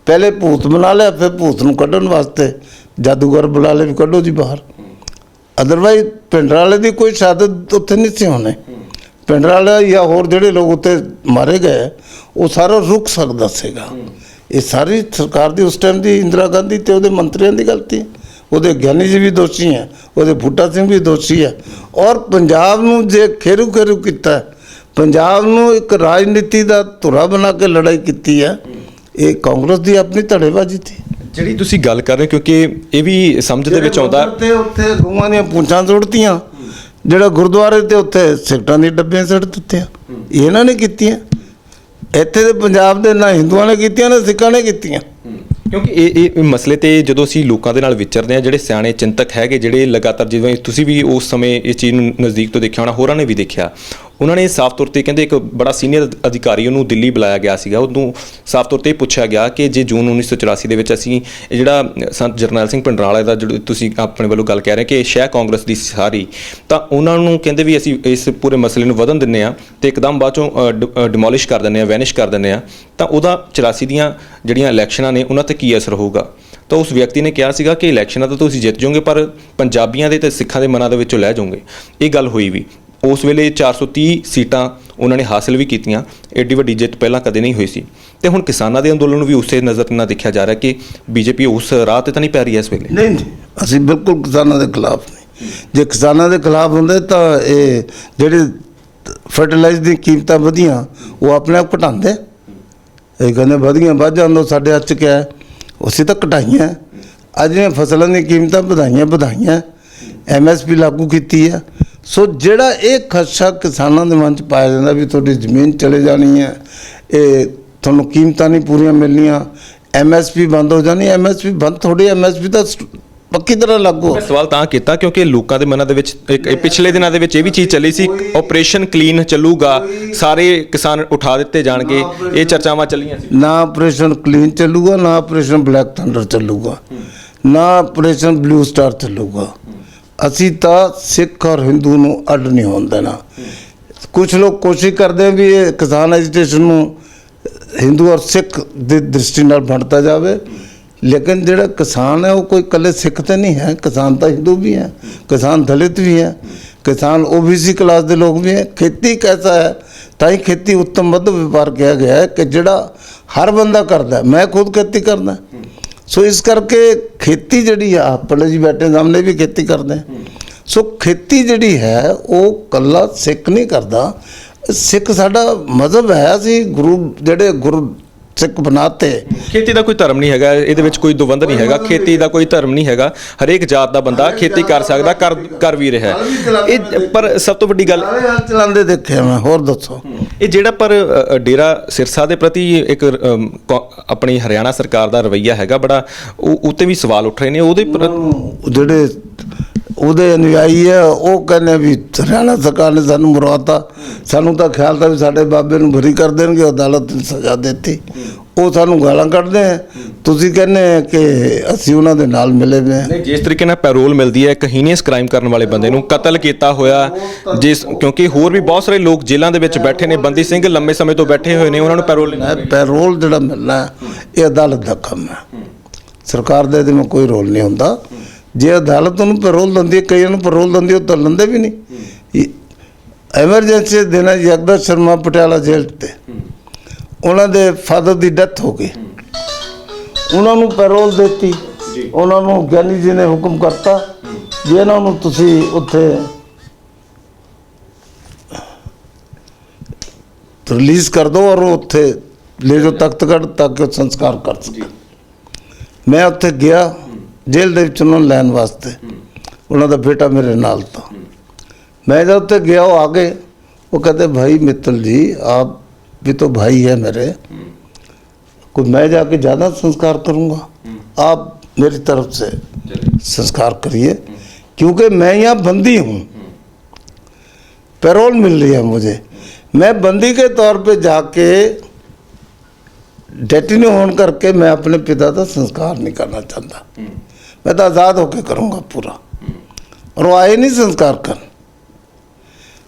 ਪਹਿਲੇ ਭੂਤ ਬਣਾ ਲਿਆ, ਫਿਰ ਭੂਤ ਨੂੰ ਕੱਢਣ ਵਾਸਤੇ ਜਾਦੂਗਰ ਬੁਲਾ ਲੈ ਵੀ ਕੱਢੋ ਜੀ ਬਾਹਰ। ਅਦਰਵਾਈਜ਼ ਭਿੰਡਰਾਲੇ ਦੀ ਕੋਈ ਸ਼ਹਾਦਤ ਉੱਥੇ ਨਹੀਂ ਸੀ ਹੋਣੀ। ਭਿੰਡਰਾਲਾ ਜਾਂ ਹੋਰ ਜਿਹੜੇ ਲੋਕ ਉੱਤੇ ਮਾਰੇ ਗਏ ਉਹ ਸਾਰਾ ਰੁਕ ਸਕਦਾ ਸੀਗਾ। ਇਹ ਸਾਰੀ ਸਰਕਾਰ ਦੀ ਉਸ ਟਾਈਮ ਦੀ ਇੰਦਰਾ ਗਾਂਧੀ ਤੇ ਉਹਦੇ ਮੰਤਰੀਆਂ ਦੀ ਗਲਤੀ ਹੈ। ਉਹਦੇ ਗਿਆਨੀ ਜੀ ਵੀ ਦੋਸ਼ੀ ਹੈ, ਉਹਦੇ ਬੂਟਾ ਸਿੰਘ ਵੀ ਦੋਸ਼ੀ ਹੈ। ਔਰ ਪੰਜਾਬ ਨੂੰ ਜੇ ਖੇਰੂ ਕੀਤਾ, ਪੰਜਾਬ ਨੂੰ ਇੱਕ ਰਾਜਨੀਤੀ ਦਾ ਧੁਰਾ ਬਣਾ ਕੇ ਲੜਾਈ ਕੀਤੀ ਹੈ, ਇਹ ਕਾਂਗਰਸ ਦੀ ਆਪਣੀ ਧੜੇਬਾਜ਼ੀ ਸੀ। ਜਿਹੜੀ ਤੁਸੀਂ ਗੱਲ ਕਰ ਰਹੇ ਹੋ, ਕਿਉਂਕਿ ਇਹ ਵੀ ਸਮਝ ਦੇ ਵਿੱਚ ਆਉਂਦਾ ਤੇ ਉੱਥੇ ਗਊਆਂ ਦੀਆਂ ਪੂੰਛਾਂ ਸੁੱਟਤੀਆਂ, ਜਿਹੜਾ ਗੁਰਦੁਆਰੇ ਤੇ ਉੱਥੇ ਸਿਗਰਟਾਂ ਦੀਆਂ ਡੱਬੀਆਂ ਸੁੱਟ ਦਿੱਤੀਆਂ, ਇਹਨਾਂ ਨੇ ਕੀਤੀਆਂ। ਇੱਥੇ ਦੇ ਪੰਜਾਬ ਦੇ ਨਾ ਹਿੰਦੂਆਂ ਨੇ ਕੀਤੀਆਂ ਨਾ ਸਿੱਖਾਂ ਨੇ ਕੀਤੀਆਂ। ਕਿਉਂਕਿ ਇਹ ਮਸਲੇ ਤੇ ਜਦੋਂ ਅਸੀਂ ਲੋਕਾਂ ਦੇ ਨਾਲ ਵਿਚਰਦੇ ਹਾਂ, ਜਿਹੜੇ ਸਿਆਣੇ ਚਿੰਤਕ ਹੈਗੇ, ਜਿਹੜੇ ਲਗਾਤਾਰ, ਜਿਵੇਂ ਤੁਸੀਂ ਵੀ ਉਸ ਸਮੇਂ ਇਸ ਚੀਜ਼ ਨੂੰ ਨਜ਼ਦੀਕ ਤੋਂ ਦੇਖਿਆ ਹੋਣਾ, ਹੋਰਾਂ ਨੇ ਵੀ ਦੇਖਿਆ, ਉਹਨਾਂ ਨੇ ਸਾਫ਼ ਤੌਰ ਤੇ ਕਹਿੰਦੇ ਇੱਕ ਬੜਾ ਸੀਨੀਅਰ ਅਧਿਕਾਰੀ ਉਹਨੂੰ ਦਿੱਲੀ ਬੁਲਾਇਆ ਗਿਆ ਸੀਗਾ, ਉਹਨੂੰ ਸਾਫ਼ ਤੌਰ ਤੇ ਪੁੱਛਿਆ ਗਿਆ ਕਿ ਜੇ ਜੂਨ 1984 ਦੇ ਵਿੱਚ ਅਸੀਂ ਇਹ ਜਿਹੜਾ ਸੰਤ ਜਰਨੈਲ ਸਿੰਘ ਭਿੰਡਰਾਂਵਾਲੇ ਦਾ ਜਿਹੜਾ ਤੁਸੀਂ ਆਪਣੇ ਵੱਲੋਂ ਗੱਲ ਕਹਿ ਰਹੇ ਕਿ ਸ਼ਹਿ ਕਾਂਗਰਸ ਦੀ ਸਾਰੀ, ਤਾਂ ਉਹਨਾਂ ਨੂੰ ਕਹਿੰਦੇ ਵੀ ਅਸੀਂ ਇਸ ਪੂਰੇ ਮਸਲੇ ਨੂੰ ਵਧਣ ਦਿੰਦੇ ਹਾਂ ਤੇ ਇੱਕਦਮ ਬਾਅਦ ਚੋਂ ਡਿਮੋਲਿਸ਼ ਕਰ ਦਿੰਦੇ ਹਾਂ, ਵੈਨਿਸ਼ ਕਰ ਦਿੰਦੇ ਹਾਂ, ਤਾਂ ਉਹਦਾ 84 ਦੀਆਂ ਜਿਹੜੀਆਂ ਇਲੈਕਸ਼ਨਾਂ ਨੇ ਉਹਨਾਂ ਤੇ ਕੀ ਅਸਰ ਹੋਊਗਾ। ਤਾਂ ਉਸ ਵਿਅਕਤੀ ਨੇ ਕਿਹਾ ਸੀਗਾ ਕਿ ਇਲੈਕਸ਼ਨਾਂ ਤਾਂ ਤੁਸੀਂ ਜਿੱਤ ਜਾਓਗੇ, ਪਰ ਪੰਜਾਬੀਆਂ ਦੇ ਤੇ ਸਿੱਖਾਂ ਦੇ ਮਨਾਂ ਦੇ ਵਿੱਚੋਂ ਲੈ ਜਾਓਗੇ। ਇਹ ਗੱਲ ਹੋਈ ਵੀ ਉਸ ਵੇਲੇ 430 ਸੀਟਾਂ ਉਹਨਾਂ ਨੇ ਹਾਸਿਲ ਵੀ ਕੀਤੀਆਂ, ਐਡੀ ਵੱਡੀ ਜਿੱਤ ਪਹਿਲਾਂ ਕਦੇ ਨਹੀਂ ਹੋਈ ਸੀ। ਤੇ ਹੁਣ ਕਿਸਾਨਾਂ ਦੇ ਅੰਦੋਲਨ ਨੂੰ ਵੀ ਉਸੇ ਨਜ਼ਰ ਨਾਲ ਦੇਖਿਆ ਜਾ ਰਿਹਾ ਕਿ ਬੀਜੇਪੀ ਉਸ ਰਾਹ ਤੇ ਤਾਂ ਨਹੀਂ ਪੈ ਰਹੀ ਇਸ ਵੇਲੇ। ਨਹੀਂ, ਅਸੀਂ ਬਿਲਕੁਲ ਕਿਸਾਨਾਂ ਦੇ ਖਿਲਾਫ ਨਹੀਂ। ਜੇ ਕਿਸਾਨਾਂ ਦੇ ਖਿਲਾਫ ਹੁੰਦੇ ਤਾਂ ਇਹ ਜਿਹੜੇ ਫਰਟੀਲਾਈਜ਼ਰ ਦੀ ਕੀਮਤਾਂ ਵਧੀਆਂ ਉਹ ਆਪਣੇ ਆਪ ਘਟਾਉਂਦੇ। ਇਹ ਕਹਿੰਦੇ ਵਧੀਆਂ ਵੱਧ ਜਾਂਦੋ, ਸਾਡੇ ਹੱਥ 'ਚ ਕਿਆ ਹੈ, ਅਸੀਂ ਤਾਂ ਘਟਾਈਆਂ। ਅੱਜ ਦੀਆਂ ਫਸਲਾਂ ਦੀਆਂ ਕੀਮਤਾਂ ਵਧਾਈਆਂ, MSP ਲਾਗੂ ਕੀਤੀ ਹੈ। ਸੋ ਜਿਹੜਾ ਇਹ ਖਦਸ਼ਾ ਕਿਸਾਨਾਂ ਦੇ ਮਨ 'ਚ ਪਾਇਆ ਜਾਂਦਾ ਵੀ ਤੁਹਾਡੀ ਜ਼ਮੀਨ ਚਲੇ ਜਾਣੀ ਹੈ, ਇਹ ਤੁਹਾਨੂੰ ਕੀਮਤਾਂ ਨਹੀਂ ਪੂਰੀਆਂ ਮਿਲਣੀਆਂ, MSP ਬੰਦ ਹੋ ਜਾਣੀ। MSP ਬੰਦ, ਥੋੜੀ MSP ਤਾਂ ਪੱਕੀ ਤਰ੍ਹਾਂ ਲਾਗੂ। ਮੈਂ ਸਵਾਲ ਤਾਂ ਕੀਤਾ ਕਿਉਂਕਿ ਲੋਕਾਂ ਦੇ ਮਨਾਂ ਦੇ ਵਿੱਚ ਇੱਕ ਪਿਛਲੇ ਦਿਨਾਂ ਦੇ ਵਿੱਚ ਇਹ ਵੀ ਚੀਜ਼ ਚੱਲੀ ਸੀ, ਆਪਰੇਸ਼ਨ ਕਲੀਨ ਚੱਲੂਗਾ, ਸਾਰੇ ਕਿਸਾਨ ਉਠਾ ਦਿੱਤੇ ਜਾਣਗੇ, ਇਹ ਚਰਚਾਵਾਂ ਚੱਲੀਆਂ ਸੀ। ਨਾ ਆਪਰੇਸ਼ਨ ਕਲੀਨ ਚੱਲੂਗਾ, ਨਾ ਆਪਰੇਸ਼ਨ ਬਲੈਕ ਥੰਡਰ ਚੱਲੂਗਾ, ਨਾ ਆਪਰੇਸ਼ਨ ਬਲੂ ਸਟਾਰ ਚੱਲੂਗਾ। ਅਸੀਂ ਤਾਂ ਸਿੱਖ ਔਰ ਹਿੰਦੂ ਨੂੰ ਅੱਡ ਨਹੀਂ ਹੋਣ ਦੇਣਾ। ਕੁਝ ਲੋਕ ਕੋਸ਼ਿਸ਼ ਕਰਦੇ ਵੀ ਇਹ ਕਿਸਾਨ ਐਜੀਟੇਸ਼ਨ ਨੂੰ ਹਿੰਦੂ ਔਰ ਸਿੱਖ ਦੀ ਦ੍ਰਿਸ਼ਟੀ ਨਾਲ ਵੰਡਤਾ ਜਾਵੇ, ਲੇਕਿਨ ਜਿਹੜਾ ਕਿਸਾਨ ਹੈ ਉਹ ਕੋਈ ਇਕੱਲੇ ਸਿੱਖ ਤਾਂ ਨਹੀਂ ਹੈ। ਕਿਸਾਨ ਤਾਂ ਹਿੰਦੂ ਵੀ ਹੈ, ਕਿਸਾਨ ਦਲਿਤ ਵੀ ਹੈ, ਕਿਸਾਨ OBC ਕਲਾਸ ਦੇ ਲੋਕ ਵੀ ਹੈ। ਖੇਤੀ ਇੱਕ ਐਸਾ ਹੈ, ਤਾਂ ਹੀ ਖੇਤੀ ਉੱਤਮ ਮੱਧ ਵਪਾਰ ਕਿਹਾ ਗਿਆ ਹੈ ਕਿ ਜਿਹੜਾ ਹਰ ਬੰਦਾ ਕਰਦਾ। ਮੈਂ ਖੁਦ ਖੇਤੀ ਕਰਦਾ, ਸੋ ਇਸ ਕਰਕੇ ਖੇਤੀ ਜਿਹੜੀ ਆ, ਆਪਣੇ ਜੀ ਬੈਠੇ ਸਾਹਮਣੇ ਵੀ ਖੇਤੀ ਕਰਦੇ। ਸੋ ਖੇਤੀ ਜਿਹੜੀ ਹੈ ਉਹ ਇਕੱਲਾ ਸਿੱਖ ਨਹੀਂ ਕਰਦਾ। ਸਿੱਖ ਸਾਡਾ ਮਜ਼ਹਬ ਹੈ, ਅਸੀਂ ਜਿਹੜੇ ਗੁਰੂ ਸਿੱਖ ਬਣਾਤੇ। ਖੇਤੀ ਦਾ ਕੋਈ ਧਰਮ ਨਹੀਂ ਹੈਗਾ, ਇਹਦੇ ਵਿੱਚ ਕੋਈ ਦੁਵੰਧ ਨਹੀਂ ਹੈਗਾ, ਖੇਤੀ ਦਾ ਕੋਈ ਧਰਮ ਨਹੀਂ ਹੈਗਾ, ਹਰੇਕ ਜਾਤ ਦਾ ਬੰਦਾ ਖੇਤੀ ਕਰ ਸਕਦਾ, ਕਰ ਵੀ ਰਿਹਾ ਇਹ। ਪਰ ਸਭ ਤੋਂ ਵੱਡੀ ਗੱਲ ਚਲਾਉਂਦੇ ਦੇਖੇ ਮੈਂ। ਹੋਰ ਦੱਸੋ, ਇਹ ਜਿਹੜਾ ਪਰ ਡੇਰਾ ਸਿਰਸਾ ਦੇ ਪ੍ਰਤੀ ਇੱਕ ਆਪਣੀ ਹਰਿਆਣਾ ਸਰਕਾਰ ਦਾ ਰਵੱਈਆ ਹੈਗਾ, ਬੜਾ ਉੱਤੇ ਵੀ ਸਵਾਲ ਉੱਠ ਰਹੇ ਨੇ ਉਹਦੇ ਜਿਹੜੇ ਉਹਦੇ ਅਨੁਯਾਈ ਹੈ ਉਹ ਕਹਿੰਦੇ ਵੀ ਹਰਿਆਣਾ ਸਰਕਾਰ ਨੇ ਸਾਨੂੰ ਮਰਵਾਤਾ। ਸਾਨੂੰ ਤਾਂ ਖਿਆਲ ਤਾਂ ਵੀ ਸਾਡੇ ਬਾਬੇ ਨੂੰ ਬਰੀ ਕਰ ਦੇਣਗੇ, ਅਦਾਲਤ ਨੇ ਸਜ਼ਾ ਦਿੱਤੀ। ਉਹ ਸਾਨੂੰ ਗਾਲਾਂ ਕੱਢਦੇ ਆ, ਤੁਸੀਂ ਕਹਿੰਦੇ ਕਿ ਅਸੀਂ ਉਹਨਾਂ ਦੇ ਨਾਲ ਮਿਲੇ ਹੋਏ ਹਾਂ। ਜਿਸ ਤਰੀਕੇ ਨਾਲ ਪੈਰੋਲ ਮਿਲਦੀ ਹੈ ਇੱਕ ਹੀਨੀਅਸ ਕ੍ਰਾਈਮ ਕਰਨ ਵਾਲੇ ਬੰਦੇ ਨੂੰ ਕਤਲ ਕੀਤਾ ਹੋਇਆ, ਕਿਉਂਕਿ ਹੋਰ ਵੀ ਬਹੁਤ ਸਾਰੇ ਲੋਕ ਜੇਲ੍ਹਾਂ ਦੇ ਵਿੱਚ ਬੈਠੇ ਨੇ, ਬੰਦੀ ਸਿੰਘ ਲੰਮੇ ਸਮੇਂ ਤੋਂ ਬੈਠੇ ਹੋਏ ਨੇ, ਉਹਨਾਂ ਨੂੰ ਪੈਰੋਲ ਜਿਹੜਾ ਮਿਲਣਾ ਇਹ ਅਦਾਲਤ ਦਾ ਕੰਮ ਹੈ, ਸਰਕਾਰ ਦਾ ਇਹਦੇ ਵਿੱਚ ਕੋਈ ਰੋਲ ਨਹੀਂ ਹੁੰਦਾ। ਜੇ ਅਦਾਲਤ ਉਹਨੂੰ ਪੈਰੋਲ ਦਿੰਦੀ ਹੈ, ਕਈਆਂ ਨੂੰ ਪੈਰੋਲ ਦਿੰਦੀ, ਉਹ ਤਾਂ ਲੈਂਦੇ ਵੀ ਨਹੀਂ। ਐਮਰਜੈਂਸੀ ਦਿਨਾਂ ਜਗਦਾ ਸ਼ਰਮਾ ਪਟਿਆਲਾ ਜੇਲ੍ਹ ਤੇ ਉਹਨਾਂ ਦੇ ਫਾਦਰ ਦੀ ਡੈਥ ਹੋ ਗਈ, ਉਹਨਾਂ ਨੂੰ ਪੈਰੋਲ ਦਿੱਤੀ। ਉਹਨਾਂ ਨੂੰ ਗਿਆਨੀ ਜੀ ਨੇ ਹੁਕਮ ਕਰਤਾ ਵੀ ਇਹਨਾਂ ਨੂੰ ਤੁਸੀਂ ਉੱਥੇ ਰਿਲੀਜ਼ ਕਰ ਦਿਓ ਔਰ ਉੱਥੇ ਲੈ ਜਾਓ ਤਖਤਗੜ੍ਹ ਤਾਂ ਕਿ ਸੰਸਕਾਰ ਕਰ ਸਕੇ। ਮੈਂ ਉੱਥੇ ਗਿਆ ਜੇਲ੍ਹ ਦੇ ਵਿੱਚ ਉਹਨਾਂ ਨੂੰ ਲੈਣ ਵਾਸਤੇ, ਉਹਨਾਂ ਦਾ ਬੇਟਾ ਮੇਰੇ ਨਾਲ था। मैं जब ਉੱਥੇ गया वो आ गए, वो कहते भाई मित्तल जी आप भी तो भाई है मेरे, कोई मैं जाके ज़्यादा संस्कार करूँगा, आप मेरी तरफ से संस्कार करिए क्योंकि मैं यहाँ बंदी हूँ, पैरोल मिल रही है मुझे। मैं बंदी के तौर पे जाके डेटिन्यू होने करके मैं अपने पिता का संस्कार नहीं करना चाहता। मैं तो आज़ाद होके करूँगा पूरा, और वो आए नहीं संस्कार कर।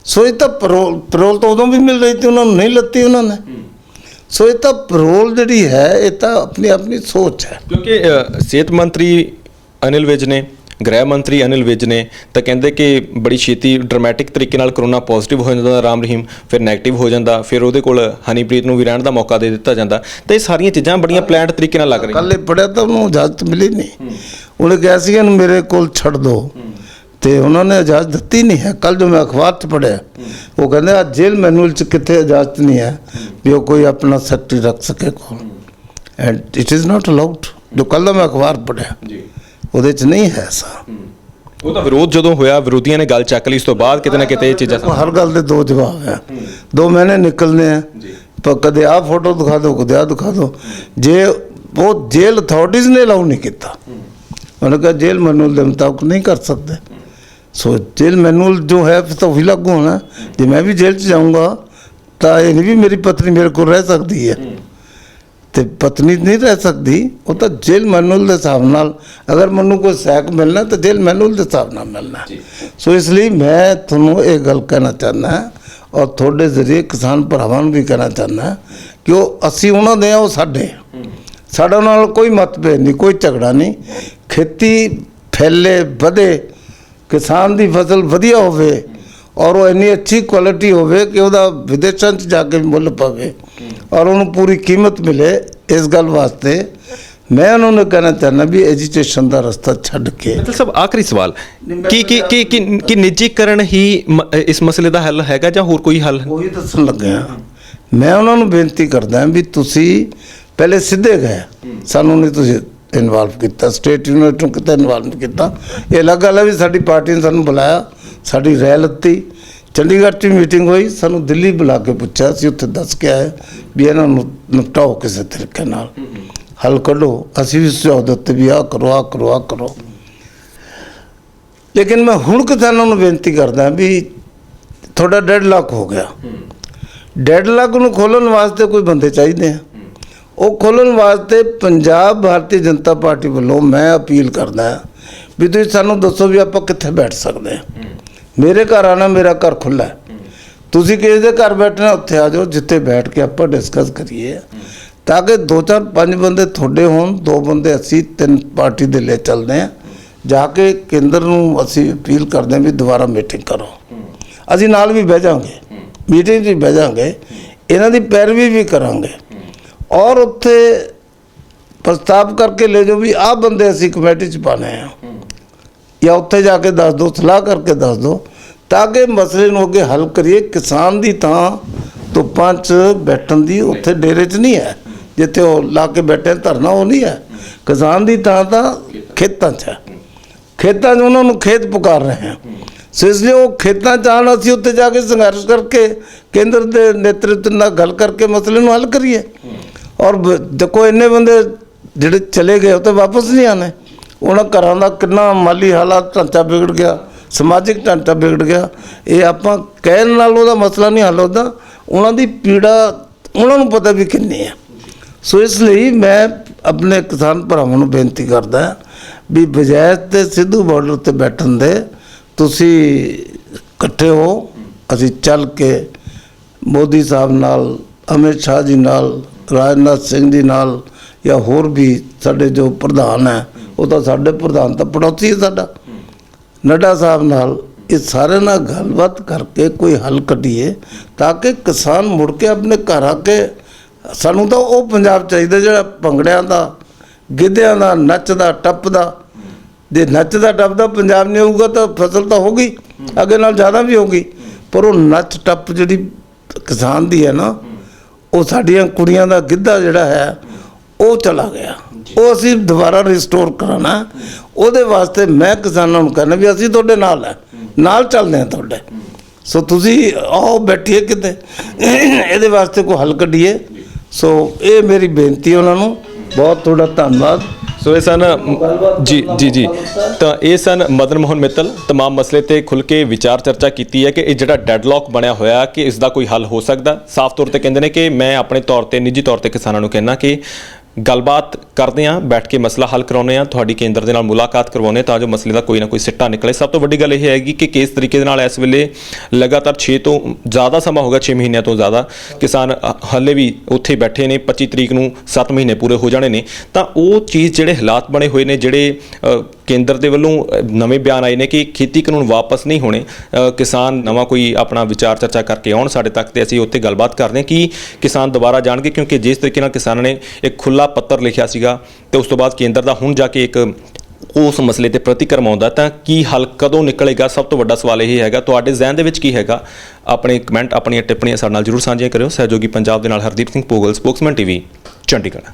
सो ये तो पैरोल तो उदों भी मिल रही थी, उन्होंने नहीं लत्ती उन्होंने। सो ये तो पैरोल जी है, ये तो अपनी अपनी सोच है। क्योंकि सेहत मंत्री अनिल विज ने, गृह मंत्री अनिल विज ने तो कहते कि बड़ी छेती ड्रामैटिक तरीके नाल करोना पॉजिटिव हो जाता राम रहीम, फिर नैगेटिव हो जाता, फिर वो कोल हनीप्रीत नूं भी रहण दा मौका दे दिता जाता। तो ये सारियां चीज़ां बड़ियां प्लान्ड तरीके नाल लग रही। कल पढ़िया तो उन्होंने इजाजत मिली नहीं, उन्हें कहा सी मेरे कोल छड़ दो, ਤੇ ਉਹਨਾਂ ਨੇ ਇਜਾਜ਼ਤ ਦਿੱਤੀ ਨਹੀਂ ਹੈ। ਕੱਲ ਜੋ ਮੈਂ ਅਖਬਾਰ 'ਚ ਪੜ੍ਹਿਆ ਉਹ ਕਹਿੰਦੇ ਆ ਜੇਲ੍ਹ ਮੈਨੂਅਲ 'ਚ ਕਿੱਥੇ ਇਜਾਜ਼ਤ ਨਹੀਂ ਹੈ ਵੀ ਉਹ ਕੋਈ ਆਪਣਾ ਸੈਕਟਰੀ ਰੱਖ ਸਕੇ ਕੋਲ, and it is not allowed. ਜੋ ਕੱਲ ਦਾ ਮੈਂ ਅਖਬਾਰ ਪੜ੍ਹਿਆ ਜੀ ਉਹਦੇ 'ਚ ਨਹੀਂ ਹੈ ਐਸਾ। ਉਹ ਤਾਂ ਵਿਰੋਧ ਜਦੋਂ ਹੋਇਆ ਵਿਰੋਧੀਆਂ ਨੇ ਗੱਲ ਚੱਕ ਲਈ, ਇਸ ਤੋਂ ਬਾਅਦ ਕਿਤੇ ਨਾ ਕਿਤੇ ਇਹ ਚੀਜ਼ਾਂ ਹਰ ਗੱਲ ਦੇ ਦੋ ਜਵਾਬ ਹੈ, 2 ਮਹੀਨੇ ਨਿਕਲਨੇ ਆ। ਪਰ ਕਦੇ ਆਹ ਫੋਟੋ ਦਿਖਾ ਦਿਓ, ਕਦੇ ਆਹ ਦਿਖਾ ਦਿਓ। ਜੇ ਉਹ ਜੇਲ੍ਹ ਅਥਾਰਟੀਜ਼ ਨੇ ਅਲਾਉ ਨਹੀਂ ਕੀਤਾ, ਉਹਨੇ कहा जेल मैनुअल के मुताबिक नहीं कर सकते। सो जेल मैनुअल जो है फिर तो वही लागू होना। जो मैं भी जेल च जाऊँगा तो ये नहीं भी मेरी पत्नी मेरे को रह सकती है, तो पत्नी नहीं रह सकती। वो तो जेल मैनुअल के हिसाब नाल अगर मैनू कोई सैक मिलना तो जेल मैनुअल के हिसाब नाल मिलना। सो इसलिए मैं थोनों ये गल कहना चाहना है और थोड़े जरिए किसान भरावां नूं भी कहना चाहना कि वो असी उन्होंने दे वो साडे साडा नाल कोई मतभेद नहीं, कोई झगड़ा नहीं। खेती फैले वधे, किसान की फसल वधिया होवे और वो इन्नी अच्छी क्वालिटी होवे कि वह विदेशों च जाके मुल पवे और उन्होंने पूरी कीमत मिले। इस गल वास्ते मैं उन्होंने कहना चाहना भी एजुकेशन का रस्ता छड्ड के। मतलब सब आखिरी सवाल कि निजीकरण ही इस मसले का हल हैगा जां होर कोई हल? वही दसन लगे हाँ। मैं उन्होंने बेनती करदा भी तुसी पहले सीधे गए, सानू नहीं तुसी इनवॉल्व किया, स्टेट यूनिट नूं किता इनवॉल्व किया। ये अलग गल है भी साडी पार्टी ने सानू बुलाया, साडी राय लत्ती, चंडीगढ़ च मीटिंग हुई, सानू दिल्ली बुला के पूछा, असीं उत्थे दस के आए भी इन्हां नूं निपटाओ किसी तरीके नाल, हल कढो। असीं भी सुझाव दित्ते भी आ करो आ करो आ करो। लेकिन मैं हुण किसानां नूं बेनती करदा भी थोड़ा डेडलॉक हो गया, डेडलॉक नूं खोलण वास्ते कोई बंदे चाहिए हैं। वो खोलण वास्ते पंजाब भारतीय जनता पार्टी वालों मैं अपील करदा भी तुसीं सानू दसो भी आपां कित्थे बैठ सकते हैं। मेरे घर आना, मेरा घर खुला है, तुसीं किसी दे घर बैठना उत्थे आ जाओ, जिथे बैठ के आपां डिस्कस करिए ताकि 2-4-5 बंदे थोड़े होण, 2 बंदे असीं 3 पार्टी दे ले चलते हैं। जाके केंद्र नूं असीं अपील करते हैं भी दोबारा मीटिंग करो, असीं नाल भी बह जांगे, मीटिंग भी बह जांगे, इन्हां दी पैरवी भी करांगे और उत्थे प्रस्ताव करके ले जाओ भी आ बंदे असीं कमेटी च पाने हैं, या उत्थे जाके दस दो, सलाह करके दस दो ताकि मसले नूं अगे हल करिए। किसान दी तां धुप्पां च बैठण दी उत्थे डेरे च नहीं है, जिथे वो ला के बैठे धरना वो नहीं है। किसान दी तां तां खेतां च है, खेतां च उन्हां नूं खेत पुकार रहे हैं। सो इसलिए वो खेतां च आउण, असीं उत्थे जाके संघर्ष करके केंद्र के नेतृत्व नाल गल करके मसले नूं हल करिए। और देखो इन्ने बंदे जिहड़े चले गए उत्ते वापस नहीं आने, उन्हां घरां दा किन्ना माली हालात ढांचा बिगड़ गया, समाजिक ढांचा बिगड़ गया। ये आपां कहण नाल उहदा मसला नहीं हल होंदा, उन्हां दी पीड़ा उन्हां नूं पता भी किन्नी है। सो इसलिए मैं अपने किसान भरावां नूं बेनती करदा भी बजाय ते सिद्धू बॉर्डर ते बैठण दे तुसी इकट्ठे हो, असीं चल के मोदी साहब नाल, अमित शाह जी नाल, राजनाथ सिंह जी नाल या होर भी साडे जो प्रधान है, वो तो साडे प्रधान तो पड़ोसी है साडा, नड्डा साहब नाल, ये सारे नाल गलबात करके कोई हल कढीए ताकि किसान मुड़ के अपने घर आके सानू तो वो पंजाब चाहिए जिहड़ा भंगड़ियां दा, गिद्धियां दा, नचदा टप्पदा। जे नचदा टप्पदा पंजाब नहीं होਊਗਾ तो फसल तो होगी अगे नाल ज़्यादा भी होगी, पर वो नच टप जिहड़ी किसान दी है ना, वो साडियां कुड़ियां दा गिद्धा जिहड़ा है वो चला गया, वो असीं दोबारा रिस्टोर कराना। ਉਹਦੇ वास्ते मैं किसानों ਨੂੰ कहना भी असीं ਤੁਹਾਡੇ ਨਾਲ है, ਨਾਲ ਚੱਲਦੇ ਹਾਂ ਤੁਹਾਡੇ। सो ਤੁਸੀਂ आओ बैठिए किते ਇਹਦੇ वास्ते कोई हल ਕੱਢੀਏ। सो ये मेरी बेनती है उन्होंने, बहुत थोड़ा धन्यवाद। सो ये सन जी तो ये सन मदन मोहन मित्तल तमाम मसले ते खुल के विचार चर्चा की है कि जिहड़ा डेडलॉक बनया होया कि इसका कोई हल हो सकता। साफ तौर पर कहते हैं कि मैं अपने तौर पर निजी तौर पर किसानों को कहना कि गलबात करते हैं, बैठ के मसला हल करवाने हैं, थोड़ी केंद्र के नाल मुलाकात करवाने तां जो मसले का कोई ना कोई सिट्टा निकले। सब तो वड्डी गल यह हैगी कि किस तरीके नाल इस वेले लगातार 6 तो ज़्यादा समा हो गया, 6 महीनों तो ज़्यादा किसान हले भी उत्थे बैठे ने। 25 तरीक नूं 7 महीने पूरे हो जाने ने, तां वो चीज़ जिहड़े हालात बने हुए ने, जिहड़े केंद्र के वल्लों नवे बयान आए ने कि खेती कानून वापस नहीं होने, किसान नवा कोई अपना विचार चर्चा करके आउण साडे तक ते असीं उत्थे गलबात करदे कि किसान दोबारा जाणगे। क्योंकि जिस तरीके नाल किसानां ने एक खुला पत्तर लिखिया सीगा ते उस तो बाद केंद्र दा हुण जाके एक ਉਸ ਮਸਲੇ ਤੇ ਪ੍ਰਤੀਕਰਮ ਆਉਂਦਾ ਤਾਂ ਕੀ ਹੱਲ ਕਦੋਂ ਨਿਕਲੇਗਾ? ਸਭ ਤੋਂ ਵੱਡਾ ਸਵਾਲ ਇਹ ਹੈਗਾ। ਤੁਹਾਡੇ ਜ਼ਿਹਨ ਦੇ ਵਿੱਚ ਕੀ ਹੈਗਾ? ਆਪਣੇ ਕਮੈਂਟ, ਆਪਣੀਆਂ ਟਿੱਪਣੀਆਂ ਸਾਡੇ ਨਾਲ ਜ਼ਰੂਰ ਸਾਂਝੀਆਂ ਕਰਿਓ। ਸਹਿਯੋਗੀ ਪੰਜਾਬ ਦੇ ਨਾਲ ਹਰਦੀਪ ਸਿੰਘ ਭੋਗਲ, ਸਪੋਕਸਮੈਨ ਟੀਵੀ, ਚੰਡੀਗੜ੍ਹ।